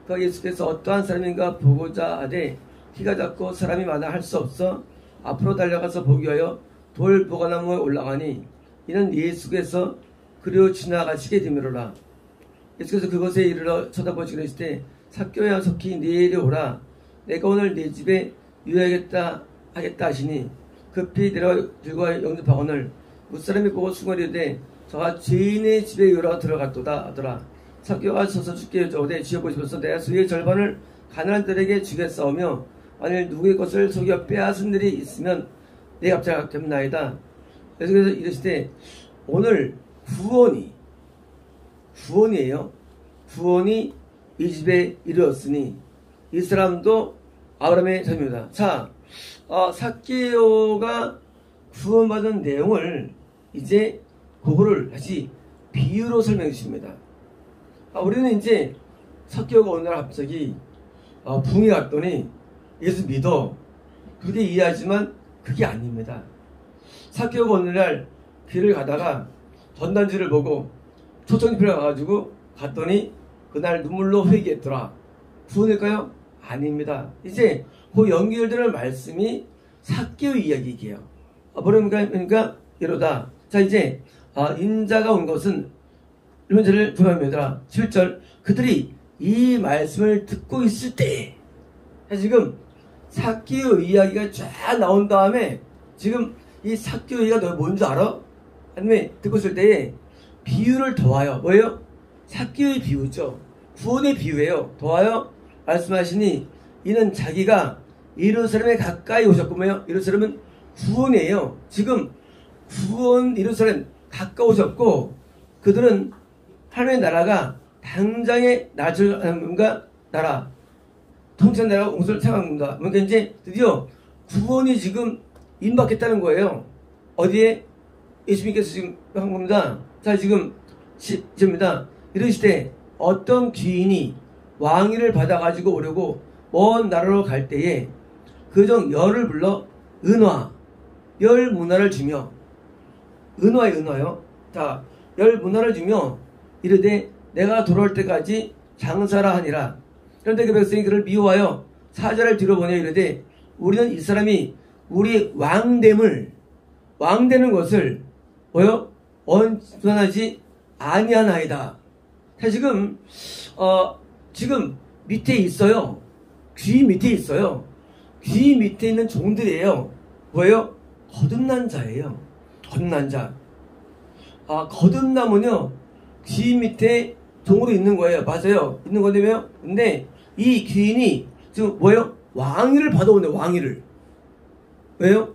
그 예수께서 어떠한 사람인가 보고자 하되 키가 작고 사람이 많아 할 수 없어 앞으로 달려가서 보기 위하여 돌 보관나무에 올라가니 이는 예수께서 그리로 지나가시게 되미로라. 예수께서 그곳에 이르러 쳐다보시고 이르시되 삭개오야 속히 내일이 오라. 내가 오늘 네 집에 유하겠다 하겠다 하시니 급히 내려 들고 영접하거늘 무사람이 보고 숭얼이되 저가 죄인의 집에 유하러 들어갔도다 하더라. 삭개오가 서서 주께 여쭤오되 주여 보시면서 내가 수의 절반을 가난한 들에게 주겠사오며 만일 누구의 것을 속여 빼앗은 일이 있으면 내 갑자기 갚겠나이다. 그래서 이르시되 오늘 구원이에요. 구원이 이 집에 이르렀으니 이 사람도 아브라함의 자손입니다. 자, 삭개오가 구원받은 내용을 이제 그거를 다시 비유로 설명해 주십니다. 우리는 이제 삭개오가 어느 날 갑자기 붕이 갔더니 예수 믿어 그렇게 이해하지만 그게 아닙니다. 삭개오가 어느 날 길을 가다가 전단지를 보고 초청집회를 가가지고 갔더니 그날 눈물로 회개했더라. 구원일까요? 아닙니다. 이제 그 연결되는 말씀이 삭개오 이야기이게요. 그러니까 이러다. 자 이제 인자가 온 것은 이런 절을 구하며더라. 7절 그들이 이 말씀을 듣고 있을 때 지금 삭개오 이야기가 쫙 나온 다음에 지금 이 삭개오 이야기가 너 뭔지 알아? 아니면 듣고 있을 때에 비유를 더하여 뭐예요? 삭개오의 비유죠. 구원의 비유예요. 더하여 말씀하시니 이는 자기가 예루살렘에 가까이 오셨고 뭐예요? 예루살렘은 구원이에요. 지금 구원 예루살렘 가까이 오셨고 그들은 하나님의 나라가 당장에 낮을 하나님과 나라 통치한 나라가 온 것을 생각합니다. 그러니까 이제 드디어 구원이 지금 임박했다는 거예요. 어디에? 예수님께서 지금 한 겁니다. 자 지금 10절입니다. 이르시되 어떤 귀인이 왕위를 받아가지고 오려고 먼 나라로 갈 때에 그중 열을 불러 열 문화를 주며 은화요. 자, 열 문화를 주며 이르되 내가 돌아올 때까지 장사라 하니라. 그런데 그 백성이 그를 미워하여 사자를 뒤로 보내 이르되 우리는 이 사람이 우리 왕되는 것을 언변하지 아니하나이다. 지금 밑에 있어요. 귀 밑에 있어요. 귀 밑에 있는 종들이에요. 뭐예요? 거듭난 자예요. 거듭난 자. 거듭나면요 귀 밑에 종으로 있는 거예요. 맞아요. 있는 건데요. 근데 이 귀인이 지금 뭐예요? 왕위를 받아오네. 왕위를. 왜요?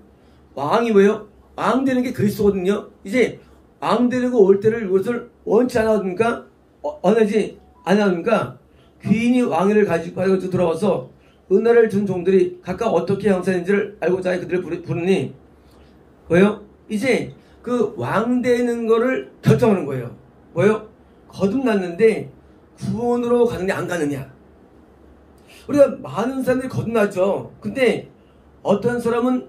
왕이 뭐예요? 왕 되는 게 그리스도거든요. 이제 왕 되는 거 올 때를 이것을 원치 않았는가? 원하지 않았는가? 귀인이 왕위를 가지고 들어와서 은혜를 준 종들이 각각 어떻게 형사인지를 알고자 해 그들을 부르니 뭐예요? 이제 그 왕 되는 거를 결정하는 거예요. 뭐예요? 거듭났는데 구원으로 가느냐 안 가느냐. 우리가 많은 사람들이 거듭나죠. 근데 어떤 사람은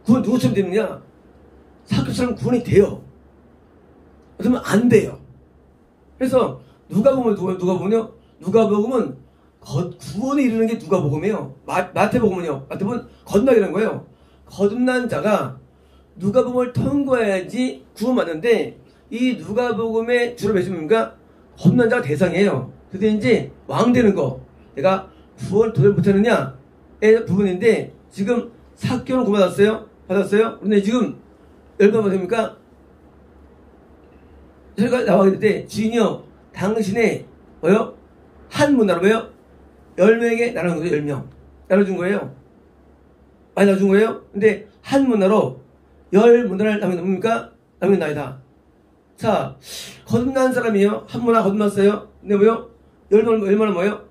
구원 누구처럼 되느냐? 삭개오처럼 구원이 돼요. 그러면 안 돼요. 그래서 누가복음은 구원에 이르는 게 누가복음이에요. 마태복음은요. 마태복음은 거듭나기라는 거예요. 거듭난 자가 누가복음을 통과해야지 구원받는데 이 누가복음의 주로 몇입니까? 거듭난 자가 대상이에요. 그래서 이제 왕 되는 거 내가 구원 도저히 못하느냐의 부분인데 지금 삭개오는 구원받았어요? 받았어요? 그런데 지금 얼마나 받습니까? 저희가 나와있을 때 주인이여 당신의 한 문화로 10명에게 나눠준 거예요. 10명 나눠준 거예요. 많이 나눠준 거예요. 근데 한 문화로 열 문화를 남깁니까? 남긴나이다. 자, 거듭난 사람이에요. 한 문화 거듭났어요. 근데 뭐요? 열문은 뭐예요?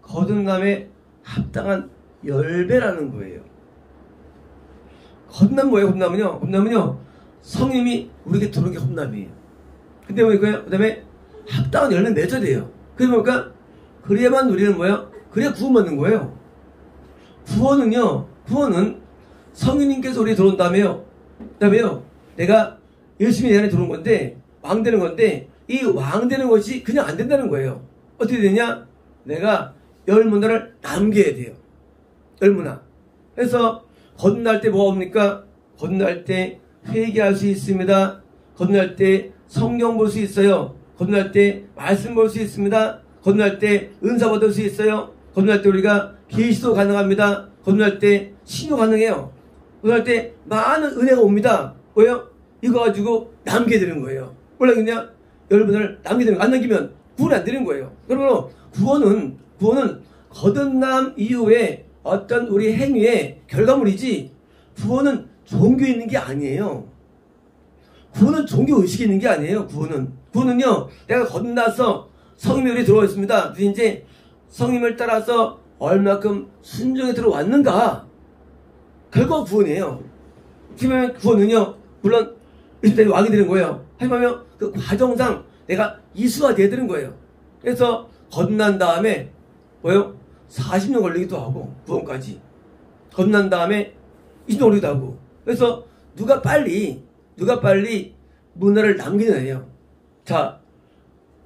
거듭남에 합당한 10배라는 거예요. 거듭남 뭐예요? 거듭남은요, 성님이 우리에게 들어오는 게 거듭남이에요. 근데 뭐예요? 그 다음에 합당한 열매 맺어야 돼요. 그래서 뭡니까? 그래야만 우리는 뭐예요? 그래야 구원받는 거예요. 구원은 성인님께서 우리에 들어온 다음에요. 그 다음에요, 내가 열심히 내 안에 들어온 건데, 왕 되는 건데, 이 왕 되는 것이 그냥 안 된다는 거예요. 어떻게 되냐? 내가 열 문화를 남겨야 돼요. 열 문화. 그래서 거듭날 때 뭐가 옵니까? 거듭날 때 회개할 수 있습니다. 거듭날 때 성경 볼 수 있어요. 거듭날 때 말씀 볼 수 있습니다. 거듭날 때 은사 받을 수 있어요. 거듭날 때 우리가 계시도 가능합니다. 거듭날 때 신호 가능해요. 거듭날 때 많은 은혜가 옵니다. 왜요? 이거 가지고 남겨야 되는 거예요. 원래 그냥 여러분을 남겨야 되는 거. 안 남기면 구원이 안 되는 거예요. 그러면 구원은 거듭남 이후에 어떤 우리 행위의 결과물이지, 구원은 종교에 있는 게 아니에요. 구원은 종교 의식이 있는 게 아니에요. 구원은요, 내가 거듭나서 성님이 우리 들어와 있습니다. 이제 성님을 따라서 얼마큼 순종에 들어왔는가, 결과가 구원이에요. 지금 구원은요, 물론 일단 왕이 되는 거예요. 하지만 그 과정상 내가 이수가 돼야 되는 거예요. 그래서 거듭난 다음에 뭐요? 40년 걸리기도 하고, 구원까지. 거듭난 다음에 20년 걸리기도 하고. 그래서 누가 빨리 문화를 남기는 애예요. 자,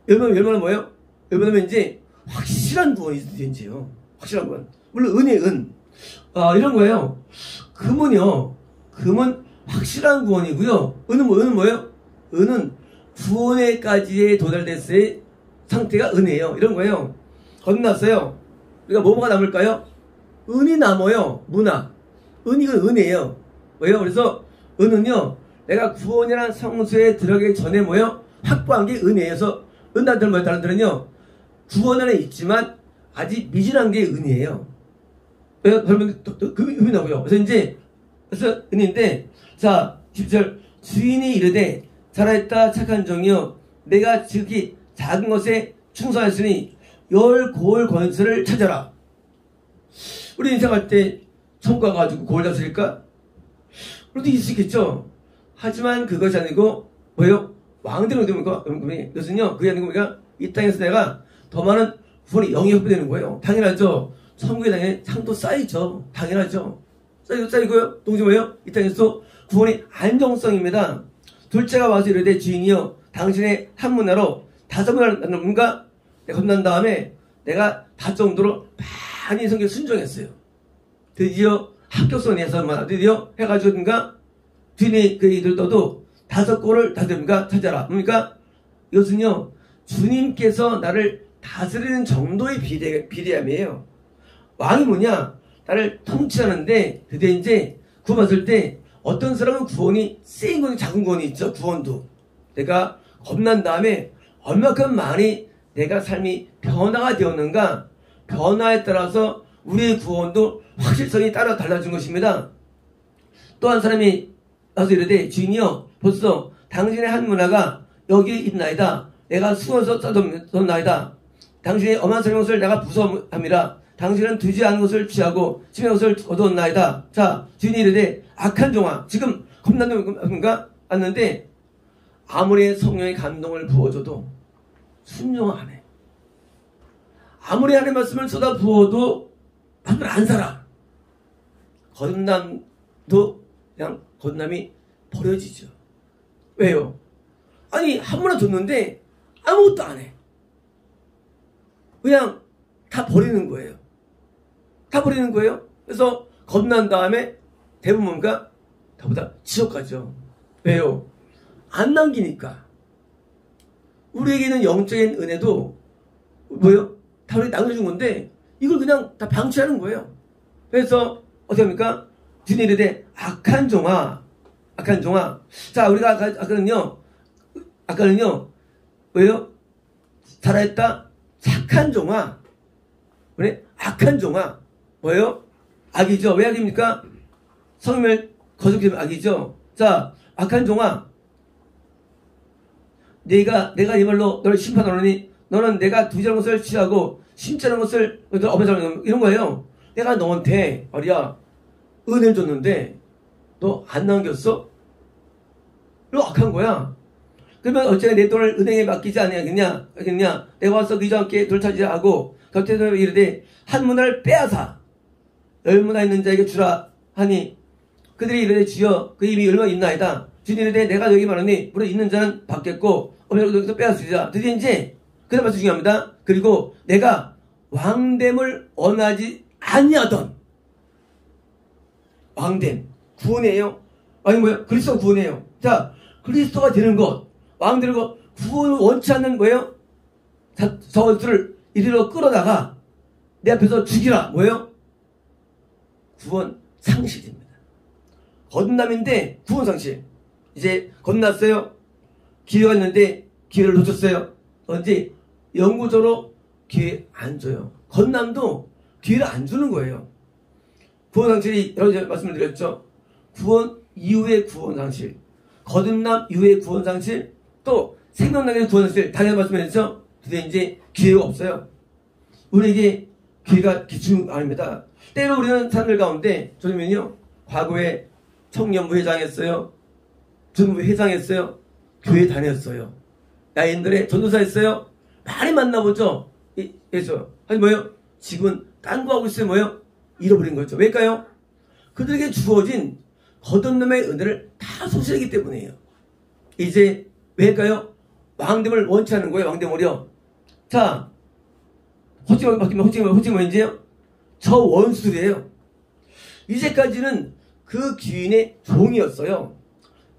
열매는 뭐예요? 열매는 이제 확실한 구원이 된지요. 확실한 구원. 물론 은. 이런 거예요. 금은 확실한 구원이고요. 은은 뭐예요? 은은 구원에까지에 도달됐을 상태가 은이에요. 이런 거예요. 거듭났어요. 우리가 뭐가 남을까요? 은이 남아요. 문화. 이건 은이에요. 왜요? 그래서 은은요, 내가 구원이라는 성소에 들어가기 전에 뭐예요? 확보한 게 은이에요. 그래서 은단들 뭐예요? 다른들은요, 구원 안에 있지만 아직 미진한 게 은이에요. 왜요? 그러면 그 의미 나고요. 그래서 은인데, 자, 10절. 주인이 이르되 잘하였다 착한 종이여, 내가 지극히 작은 것에 충성하였으니 열 고을 권세를 찾아라. 우리 인생할 때 천국 가가지고 고을 다스릴까? 그래도 있을 수 있겠죠. 하지만 그것이 아니고 뭐예요? 왕되는 겁니까? 이것은요, 그게 아니고 우리가 이 땅에서 내가 더 많은 구원이 영이 확보되는 거예요. 당연하죠. 천국에 당연히 상도 쌓이죠. 당연하죠. 쌓이고요. 동시에 뭐예요? 이 땅에서 구원의 안정성입니다. 둘째가 와서 이르되 주인이여, 당신의 한 문화로 5문화를 나누는가? 내가 겁난 다음에 내가 다 정도로 많이 성경에 순종했어요. 드디어 합격선에서만 드디어 해가지고 주인이 그 이들 떠도 5골을 다스립니까? 찾아라. 뭡니까? 이것은요, 주님께서 나를 다스리는 정도의 비대함이에요. 왕이 뭐냐? 나를 통치하는데 드디어 이제 구원받을 때 어떤 사람은 구원이 세인 구원이 작은 구원이 있죠. 구원도. 내가 겁난 다음에 얼마큼 많이 내가 삶이 변화가 되었는가, 변화에 따라서 우리의 구원도 확실성이 따라 달라진 것입니다. 또 한 사람이 와서 이르되 주인이여, 벌써 당신의 한 문화가 여기 있나이다. 내가 수고해서 쌓았나이다. 당신의 엄한 설명을 내가 부수함이라. 당신은 두지 않은 것을 취하고 침의 것을 거두었나이다. 자, 주인이 이르되 악한 종아, 지금 겁난다는가? 왔는데 아무리 성령의 감동을 부어줘도 순종을 안 해. 아무리 하나님의 말씀을 쏟아 부어도 마음을 안 살아. 거듭남도 그냥 거듭남이 버려지죠. 왜요? 아니, 한 번만 줬는데 아무것도 안 해. 그냥 다 버리는 거예요. 다 버리는 거예요. 그래서 거듭난 다음에 대부분 뭔가 다보다 지옥 가죠. 왜요? 안 남기니까. 우리에게는 영적인 은혜도 뭐예요? 다 우리 나눠준 건데 이걸 그냥 다 방치하는 거예요. 그래서 어떻게 합니까? 주님 이르되 악한 종아. 자, 우리가 아까는요 왜요? 살아있다 착한 종아. 그래? 악한 종아 뭐예요? 악이죠. 왜 악입니까? 성님을 거스르면 악이죠. 자, 악한 종아, 내가 이 말로 너를 심판하노니 너는 내가 두지는 것을 취하고 심자는 것을 어머니 이런 거예요. 내가 너한테 말이야 은혜를 줬는데 너 안 남겼어? 너 악한 거야. 그러면 어째 내 돈을 은행에 맡기지 않겠냐? 내가 와서 너희와 함께 돌차지라 하고 겉에서 이르되 한 문화를 빼앗아 열 문화 있는 자에게 주라 하니 그들이 이르되 주여 그 입이 얼마 있나이다. 주님 이르되 내가 여기 말하니 물에 있는 자는 받겠고 어머니 여기서 빼앗으리라. 드디어 이제 그 다음 말씀 중요합니다. 그리고 내가 왕됨을 원하지 아니하던 왕됨 구원이에요. 아니 뭐예요? 그리스도가 구원이에요. 자, 그리스도가 되는 것, 왕 되는 것, 구원을 원치 않는 거예요? 저들을 이리로 끌어다가 내 앞에서 죽이라. 뭐예요? 구원 상실입니다. 건남인데 구원 상실. 이제 건났어요. 기회가 있는데 기회를 놓쳤어요. 언제 영구적으로 기회 안 줘요. 건남도 기회를 안 주는 거예요. 구원 상실이 여러 가지 말씀을 드렸죠. 구원 이후의 구원 상실, 거듭남 이후의 구원 상실, 또 생명나게 구원 상실. 당연히 말씀드렸죠. 근데 이제 기회가 없어요. 우리에게 기회가 기준 아닙니다. 때로 우리는 사람들 가운데 저는요 과거에 청년부 회장했어요, 중부 회장했어요, 교회 다녔어요, 옛날에 전도사 했어요. 많이 만나보죠. 그래서 아니 뭐예요? 지금은 딴 거 하고 있어요. 뭐예요? 잃어버린 거죠. 왜일까요? 그들에게 주어진 거듭남의 은혜를 다 소실하기 때문이에요. 이제 왜일까요? 왕됨을 원치 않는 거예요. 왕됨을요. 자, 호칭만 바뀌면 호칭이 뭐인지요? 저 원수들이에요. 이제까지는 그 귀인의 종이었어요.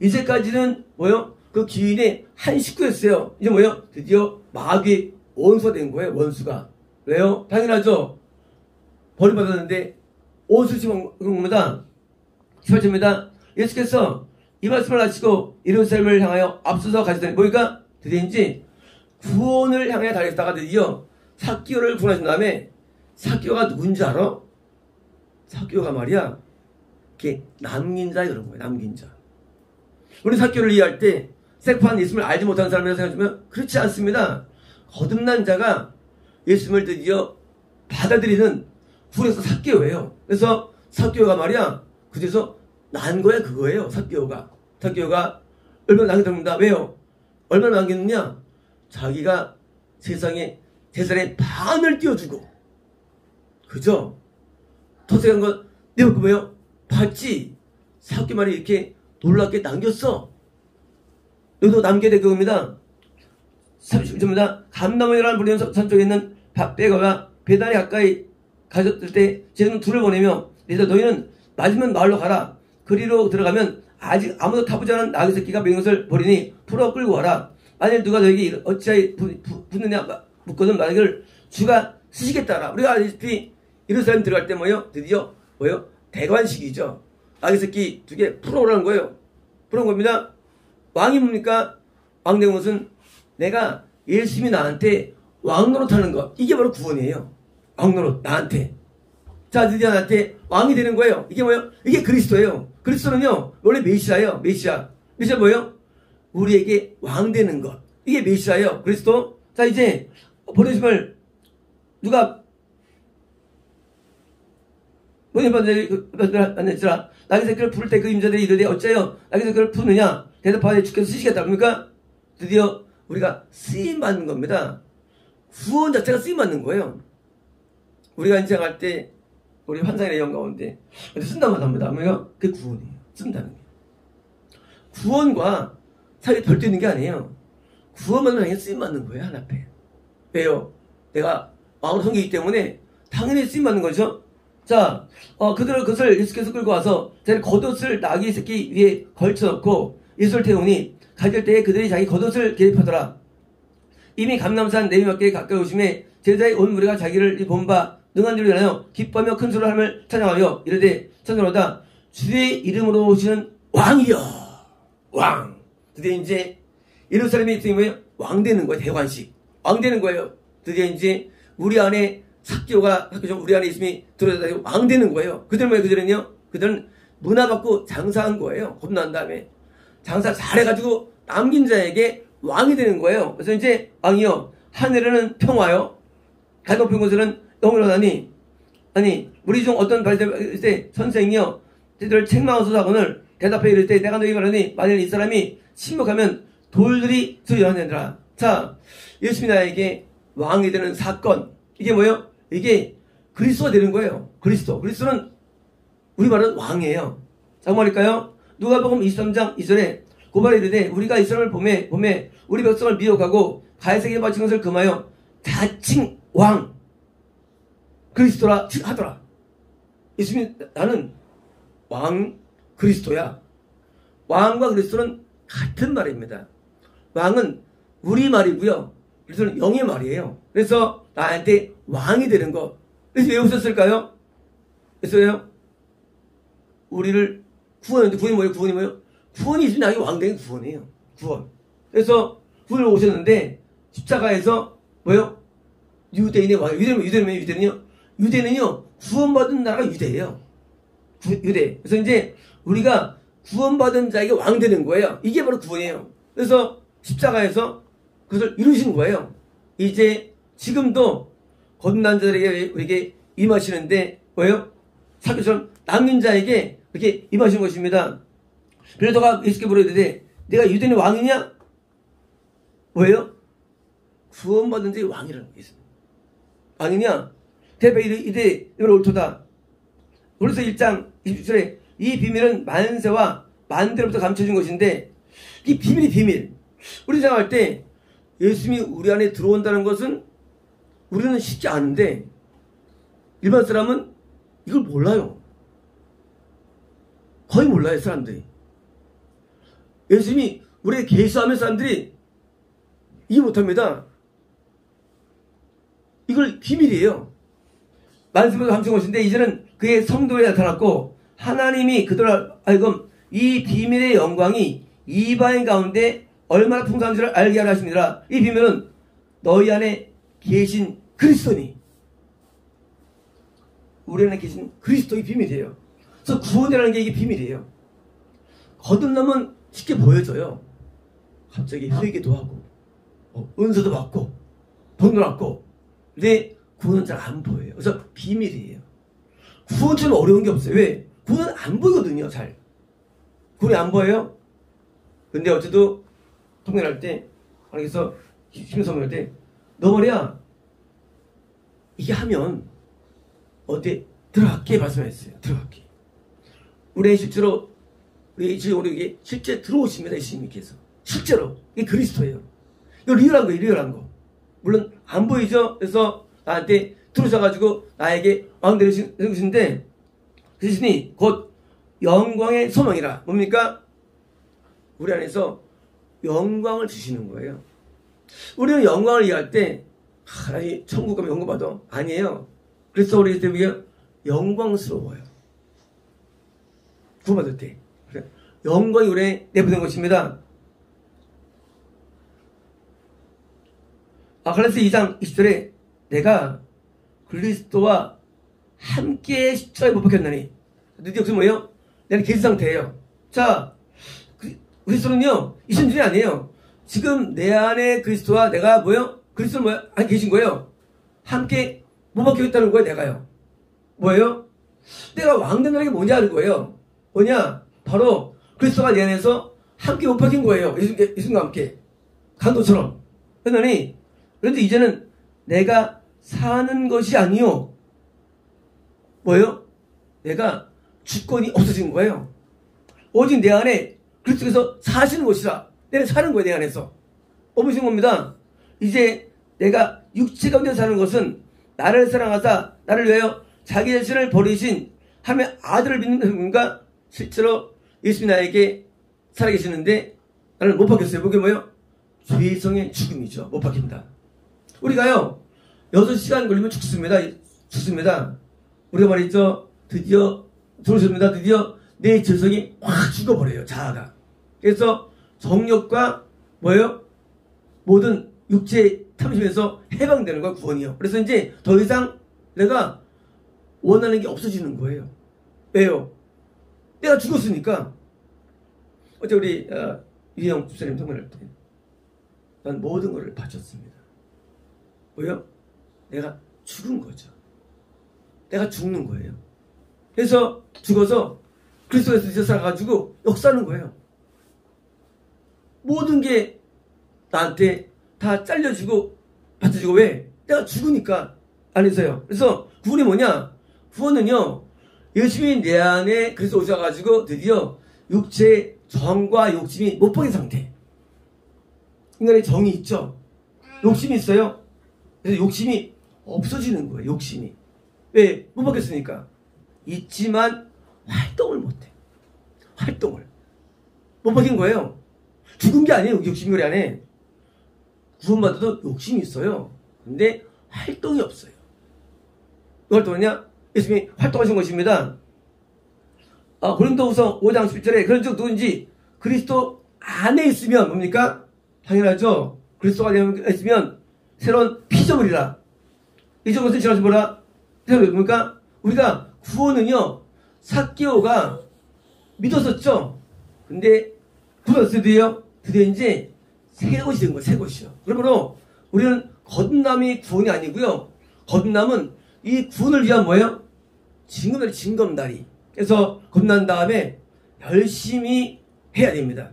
이제까지는 뭐요? 그 귀인의 한 식구였어요. 이제 뭐요? 드디어 마귀의 원수가 된 거예요. 원수가. 왜요? 당연하죠. 버림받았는데 옷을 입은 겁니다. 18절입니다. 예수께서 이 말씀을 하시고 예루살렘을 향하여 앞서서 가시더니 뭐니까 드디어 이제 구원을 향해 달렸다가 드디어 삭개오를 구원하신 다음에 삭개오가 누군지 알아? 삭개오가 말이야 이렇게 남긴 자 그런 거예요. 남긴 자. 우리 삭개오를 이해할 때 색판 예수님을 알지 못하는 사람이라고 생각하시면 그렇지 않습니다. 거듭난 자가 예수님을 드디어 받아들이는 구원에서 삭개오예요. 그래서 삭개오가 말이야 그래서 난 거야 그거예요. 삭개오가 얼마나 남겼답니다. 왜요? 얼마나 남겼느냐? 자기가 세상에 재산의 반을 띄워주고 그죠? 터세한 건 내 먹고 뭐예요? 봤지? 삭개오 말이 이렇게 놀랍게 남겼어. 너도 남겨야 될 그겁니다. 31절입니다. 감남원이라는 불리는 산 쪽에 있는 박배가와 배단에 가까이 가졌을 때 쟤는 둘을 보내며 그래서 너희는 맞으면 마을로 가라. 그리로 들어가면 아직 아무도 타보지 않은 나귀 새끼가 맹 것을 보리니 풀어 끌고 와라. 만일 누가 너에게 어찌하여 붙느냐 묻거든 말하기를 주가 쓰시겠다라. 우리가 알다시피 예루살렘 들어갈 때 뭐요? 드디어 뭐요? 대관식이죠. 나귀 새끼 2개 풀어오라는 거예요. 풀어온 겁니다. 왕이 뭡니까? 왕된 것은 내가 예수님이 나한테 왕노릇하는 것. 이게 바로 구원이에요. 왕노릇 나한테. 자 드디어 나한테 왕이 되는 거예요. 이게 뭐예요? 이게 그리스도예요. 그리스도는요 원래 메시아예요. 메시아 뭐예요? 우리에게 왕 되는 것. 이게 메시아예요. 그리스도. 자 이제 버리심을 누가 안냈지라 나귀 새끼를 풀을 때 그 임자들이 이르되 어째요 나귀 새끼를 푸느냐 대답하되 주께서 쓰시겠다. 그러니까 드디어 우리가 쓰임받는 겁니다. 구원 자체가 쓰임받는 거예요. 우리가 인생할 때 우리 환상의 내용 가운데 쓴다고 합니다. 뭐예요? 그게 구원이에요. 쓴다는 게. 구원과 사이에 별도 있는 게 아니에요. 구원만은 당연히 쓰임받는 거예요. 하나 앞에. 왜요? 내가 왕으로 섬기기 때문에 당연히 쓰임받는 거죠. 자, 그것을 예수께서 끌고 와서 자기 겉옷을 나귀 새끼 위에 걸쳐놓고 예수를 태우니 가질 때에 그들이 자기 겉옷을 개입하더라. 이미 감람산 내리막에 가까이 오심에 제자의 온 무리가 자기를 본바 능한 일을 인하여 기뻐하며 큰 소리로 하나님을 찬양하여 이르되 천사로다 주의 이름으로 오시는 왕이여 왕. 드디어 이제 예루살렘에 있으면 왕 되는 거예요. 대관식 왕 되는 거예요. 드디어 이제 우리 안에 삭개오가 우리 안에 있음이 들어서 왕 되는 거예요. 그들은 뭐예요? 그들은요 그들은 문화 받고 장사한 거예요. 겁난 다음에 장사 잘해가지고 남긴 자에게 왕이 되는 거예요. 그래서 이제 왕이요, 하늘에는 평화요, 가 높은 곳에는 영원하니, 아니 우리 중 어떤 발될 때 선생이요 저들을 책망하소서 하거늘 대답해 이를 때 내가 너희 말하니 만일 이 사람이 침묵하면 돌들이 저리하느니라. 자, 예수님이 나에게 왕이 되는 사건, 이게 뭐예요? 이게 그리스도가 되는 거예요. 그리스도는 우리말은 왕이에요. 정말일까요? 누가복음 23장 2절에 고발에 이르되 우리가 이 사람을 보매 우리 백성을 미혹하고 가해세게 바친 것을 금하여 자칭 왕 그리스도라 하더라. 예수님이 나는 왕 그리스도야. 왕과 그리스도는 같은 말입니다. 왕은 우리 말이고요, 그리스도는 영의 말이에요. 그래서 나한테 왕이 되는 거. 그래서 왜 오셨을까요? 그래서 왜요? 우리를 구원했는데, 구원이 뭐예요? 구원이 있으면 나에게 왕 되는 구원이에요. 구원. 그래서 구원을 오셨는데 십자가에서 뭐예요? 유대인의 왕. 유대는요 구원받은 나라가 유대예요. 유대. 그래서 이제 우리가 구원받은 자에게 왕 되는 거예요. 이게 바로 구원이에요. 그래서 십자가에서 그것을 이루신 거예요. 이제 지금도 거듭난 자들에게 우리에게 임하시는데 뭐예요? 사도처럼 남긴 자에게 이렇게 임하시는 것입니다. 빌라도가 예수께 물어야 내가 유대인의 왕이냐? 뭐예요? 구원받은 자의 왕이라는 게 있습니다. 왕이냐? 대배 이대 이걸 옳도다. 그래서 1장 27절에 이 비밀은 만세와 만대로부터 감춰진 것인데, 이 비밀이 비밀. 우리 생각할 때 예수님이 우리 안에 들어온다는 것은 우리는 쉽지 않은데 일반 사람은 이걸 몰라요. 거의 몰라요, 사람들이. 예수님이 우리에게 계시하면 사람들이 이해 못합니다. 이걸 비밀이에요. 만세보다 감춘 것인데 이제는 그의 성도에 나타났고 하나님이 그들을 하여금 이 비밀의 영광이 이방인 가운데 얼마나 풍성한지를 알게 하려 하십니다. 이 비밀은 너희 안에 계신 그리스도니. 우리 안에 계신 그리스도의 비밀이에요. 그래서 구원이라는 게 이게 비밀이에요. 거듭나면 쉽게 보여져요. 갑자기 회개도 하고 은사도 받고 돈도 받고. 근데 구원은 잘 안 보여요. 그래서 비밀이에요. 구원처럼 어려운 게 없어요. 왜? 구원은 안 보이거든요. 잘. 구원이 안 보여요. 근데 어제도 통일할 때 하나님께서 힘을 선물할 때 너 말이야 이게 하면 어디 들어갈게 말씀하셨어요. 들어갈게. 우리 실제로 우리 실제 들어오십니다. 예수님께서 실제로 이게 그리스도예요. 이거 리얼한 거예요. 리얼한 거. 물론 안 보이죠. 그래서 나한테 들어오셔가지고 나에게 왕 되시는데 대신이 곧 영광의 소망이라. 뭡니까? 우리 안에서 영광을 주시는 거예요. 우리는 영광을 이해할 때 천국 가면 영광 받아. 아니에요. 그래서 우리 때문에 영광스러워요. 구원받을 때 영광이 우리에 내포된 것입니다. 갈라디아서 2장 20절에 내가 그리스도와 함께 십자가에 못 박혔나니. 드디어 여기서 뭐예요? 내가 계신 상태예요. 자, 그리스도는요 이신준이 아니에요. 지금 내 안에 그리스도와 내가 뭐예요? 그리스도는 뭐예요? 안에 계신 거예요. 함께 못 박혀있다는 거예요. 내가요. 뭐예요? 내가 왕 된다는 게 뭐냐 하는 거예요. 뭐냐? 바로 그리스도가 내 안에서 함께 못 박힌 거예요. 예수님과 함께 강도처럼. 그러더니 그런데 이제는 내가 사는 것이 아니요. 뭐예요? 내가 주권이 없어진 거예요. 오직 내 안에 그리스도께서 사시는 것이라. 내가 사는 거예요. 내 안에서. 없어진 겁니다. 이제 내가 육체 가운데 사는 것은 나를 사랑하사 나를 위하여 자기 자신을 버리신 하나님의 아들을 믿는 분과 실제로 예수님이 나에게 살아계시는데 나는 못 박혔어요. 그게 뭐예요? 죄성의 죽음이죠. 못 박힌다. 우리가요 6시간 걸리면 죽습니다. 우리가 말이죠. 드디어 들어오셨습니다. 드디어 내 죄성이 확 죽어버려요. 자아가. 그래서 정욕과 뭐예요? 모든 육체의 탐심에서 해방되는 거야. 구원이요. 그래서 이제 더 이상 내가 원하는 게 없어지는 거예요. 왜요? 내가 죽었으니까. 어제 우리 유영 집사님 통화할 때 난 모든 것을 바쳤습니다. 뭐요? 내가 죽은 거죠. 내가 죽는 거예요. 그래서 죽어서 그리스도에서 이제 살아가지고 역사하는 거예요. 모든 게 나한테 다 잘려지고 바쳐지고 왜? 내가 죽으니까 안에서요. 그래서 구원이 뭐냐? 구원은요, 예수님이 내 안에 그리스도 오셔가지고 드디어 육체의 정과 욕심이 못 박인 상태. 인간의 정이 있죠. 욕심이 있어요. 그래서 욕심이 없어지는 거예요. 욕심이. 왜? 못 박혔으니까. 있지만 활동을 못해. 활동을. 못 박힌 거예요. 죽은 게 아니에요. 욕심이 우리 안에. 구원받아도 욕심이 있어요. 근데 활동이 없어요. 왜 활동하냐? 예수님이 활동하신 것입니다. 고린도후서 5장 11절에 그런 적 누군지 그리스도 안에 있으면 뭡니까? 당연하죠. 그리스도 안에 있으면 새로운 피조물이라. 이전 것을 지나서 뭐라? 새로운 뭡니까? 우리가 구원은요, 삭개오가 믿었었죠. 근데 구원했을 때요, 드디어 이제 새 것이 된 거예요. 새 것이요. 그러므로 우리는 거듭남이 구원이 아니고요. 거듭남은 이 구원을 위한 뭐예요? 징검다리. 그래서 거듭난 다음에 열심히 해야 됩니다.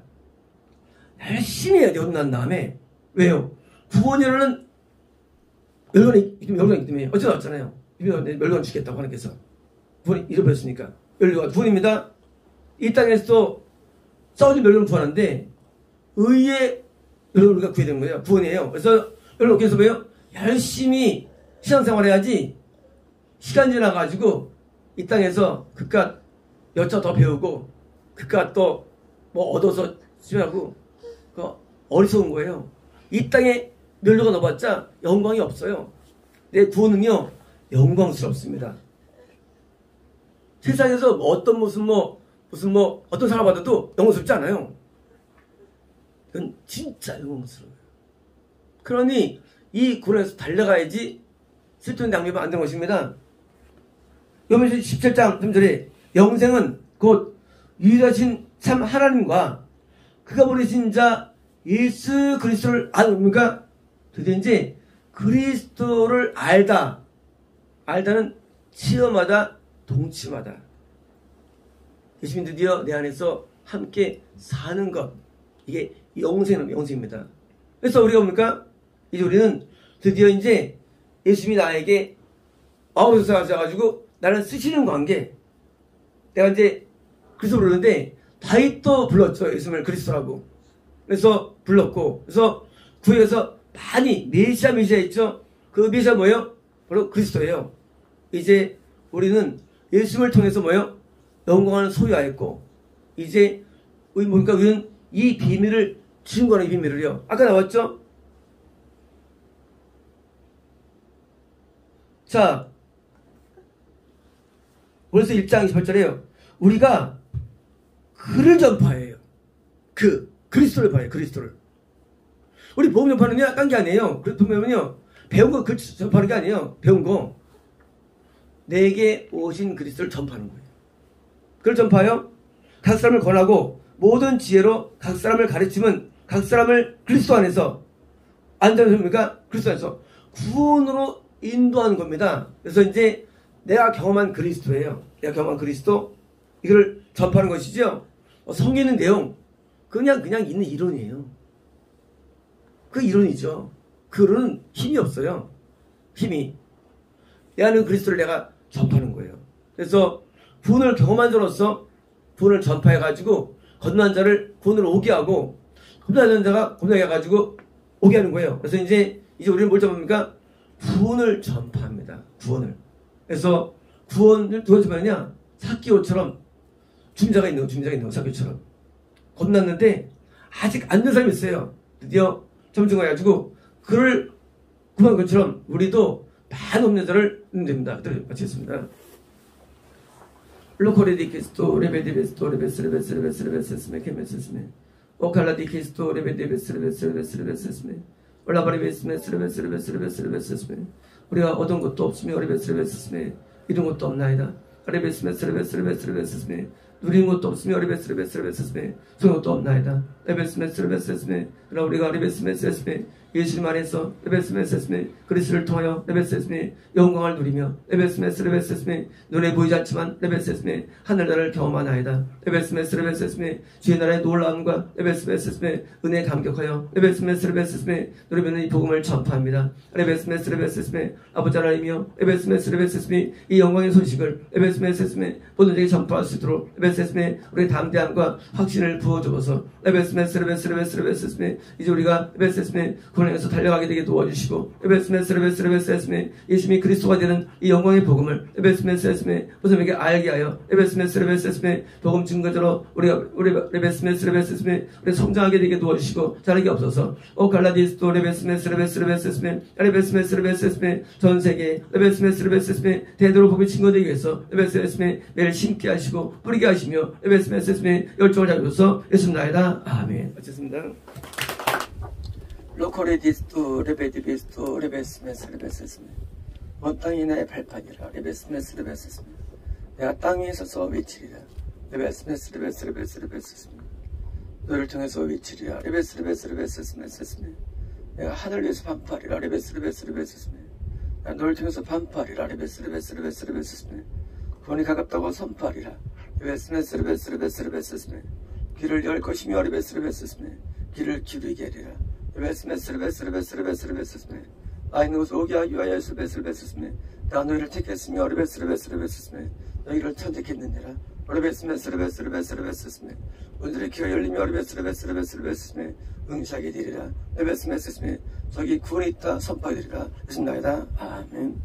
열심히 해야 돼요. 거듭난 다음에. 왜요? 구원이라는 멸관이 있기 때문에 어제 나왔잖아요. 멸관 주겠다고 하나님께서. 구원이 잃어버렸으니까. 멸관 구원입니다. 이 땅에서도 싸우지 멸관을 구하는데 의의 멸관을 우리가 구해야 되는 거예요. 구원이에요. 그래서 여러분께서 뭐예요? 열심히 신앙생활 해야지 시간 지나가지고 이 땅에서 그깟 여차 더 배우고 그깟 또 뭐 얻어서 집하고 어리석은 거예요. 이 땅에 멸류가 넣어봤자 영광이 없어요. 내 구원은요 영광스럽습니다. 세상에서 어떤 무슨 어떤 사람 받아도 영광스럽지 않아요. 이건 진짜 영광스러워요. 그러니 이 구원에서 달려가야지 쓸데없는 낭비하면 안 되는 것입니다. 요한복음 17장 3절에 영생은 곧 유일하신 참 하나님과 그가 보내신 자 예수 그리스도를 아닙니까? 드디어 이제 그리스도를 알다는 체험하다, 동침하다. 예수님이 드디어 내 안에서 함께 사는 것. 이게 영생입니다. 그래서 우리가 뭡니까? 이제 우리는 드디어 이제 예수님이 나에게 아우르서 하셔가지고 나를 쓰시는 관계. 내가 이제 그리스도 부르는데 다윗도 불렀죠. 예수님을 그리스도라고. 그래서 불렀고, 그래서 구약에서 많이 메시아 있죠. 그 메시아 뭐예요? 바로 그리스도예요. 이제 우리는 예수님을 통해서 뭐예요? 영광을 소유하였고, 이제 우리는 이 비밀을 증거하는 이 비밀을요. 아까 나왔죠? 자, 벌써 1장 28절에요. 우리가 그를 전파해요. 그리스도를 봐요. 그리스도를. 우리 복음 전파는요, 딴 게 아니에요. 보면요, 배운 거 전파하는 게 아니에요. 배운 거. 내게 오신 그리스도를 전파하는 거예요. 그걸 전파요. 각 사람을 권하고 모든 지혜로 각 사람을 가르치면 각 사람을 그리스도 안에서 안전한 겁니까? 그리스도 안에서 구원으로 인도하는 겁니다. 그래서 이제 내가 경험한 그리스도예요. 내가 경험한 그리스도 이걸 전파하는 것이죠. 성경에 있는 내용 그냥 있는 이론이에요. 그 이론이죠. 그거는 힘이 없어요. 힘이. 내 안에 그리스도를 내가 전파하는 거예요. 그래서 구원을 경험한 자로서 구원을 전파해가지고 거듭난 자를 구원으로 오게 하고 거듭난 자가 거듭나게 해가지고 오게 하는 거예요. 그래서 이제 우리는 뭘 전파합니까? 구원을 전파합니다. 구원을. 그래서 구원을 누가 전파하느냐? 삭개오처럼 중자가 있는 거, 삭개오처럼. 거듭났는데 아직 안 된 사람이 있어요. 드디어 점증해가지고 그를 구한 것처럼 우리도 많은 없는 자를 됩니다. 마치겠습니다. 로코레디키스토 레베디베스토 레베스레베스레베스레베스레베스레 케메스스메 오칼라디키스토 레베디베스레베스레베스레베스레베스레 올라바리베스메스레베스레베스레베스레베스레 우리가 얻은 것도 없으며 레베스레베스레베스레 이런 것도 없나이다. 레베스메스레베스레베스레베스레 누리는 것도 없으며 레베스메 소용도 없나이다. 레베스메 그러나 우리가 레베스메 예수님 안에서 레베스메 그리스도를 통하여 레베스메 영광을 누리며 레베스메 눈에 보이지 않지만 레베스메 하늘나라를 경험하나이다. 레베스메 주의 나라의 놀라움과 레베스메 은혜에 감격하여 레베스메 누리면 이 복음을 전파합니다. 레베스메 아버지 하나님이여 레베스메 이 영광의 소식을 레베스메 모든 자에게 전파할 수 있도록 레베스메 우리의 담대함과 확신을 부어주어서 레베스메 이제 우리가 레베스메 군에서 달려가게 되게 도와주시고 레베스메 예수님이 그리스도가 되는 이 영광의 복음을 레베스메 모두에게 알게 하여 레베스메 복음 증거자로 우리 레베스메 우리 성장하게 되게 도와주시고 자르게 없어서 오 갈라디스도 레베스메 전 세계 레베스메 대대로 복음이 증거되기 위해서 레베스메 매일 심게 하시고 뿌리게 하시며 레베스메 열정을 잡으셔서 예수님 나이다. 아멘. 마쳤습니다. 로코레디스토 레베디비스토 레베스메 온 땅이 나의 발판이라 레베스메 내가 땅 위에 서서 외치리라 레베스메 너를 통해서 외치리라 레베스메 내가 하늘 위에서 반팔이라 레베스메 내가 너를 통해서 반팔이라 레베스메 구원이 가깝다고 선팔이라 레베스메 귀를 열 것이며 레베스메 귀를 기울이게 하리라 레베스메 나 있는 곳을 오게 하기 위하여 레베스메 내가 너희를 택했으며 레베스메 너희를 선택했느니라 레베스메 오늘의 귀가 열리며 레베스메 응시하게 되리라 레베스메 저기 구원이 있다 선포하게 되리라 예수님 나이다. 아멘.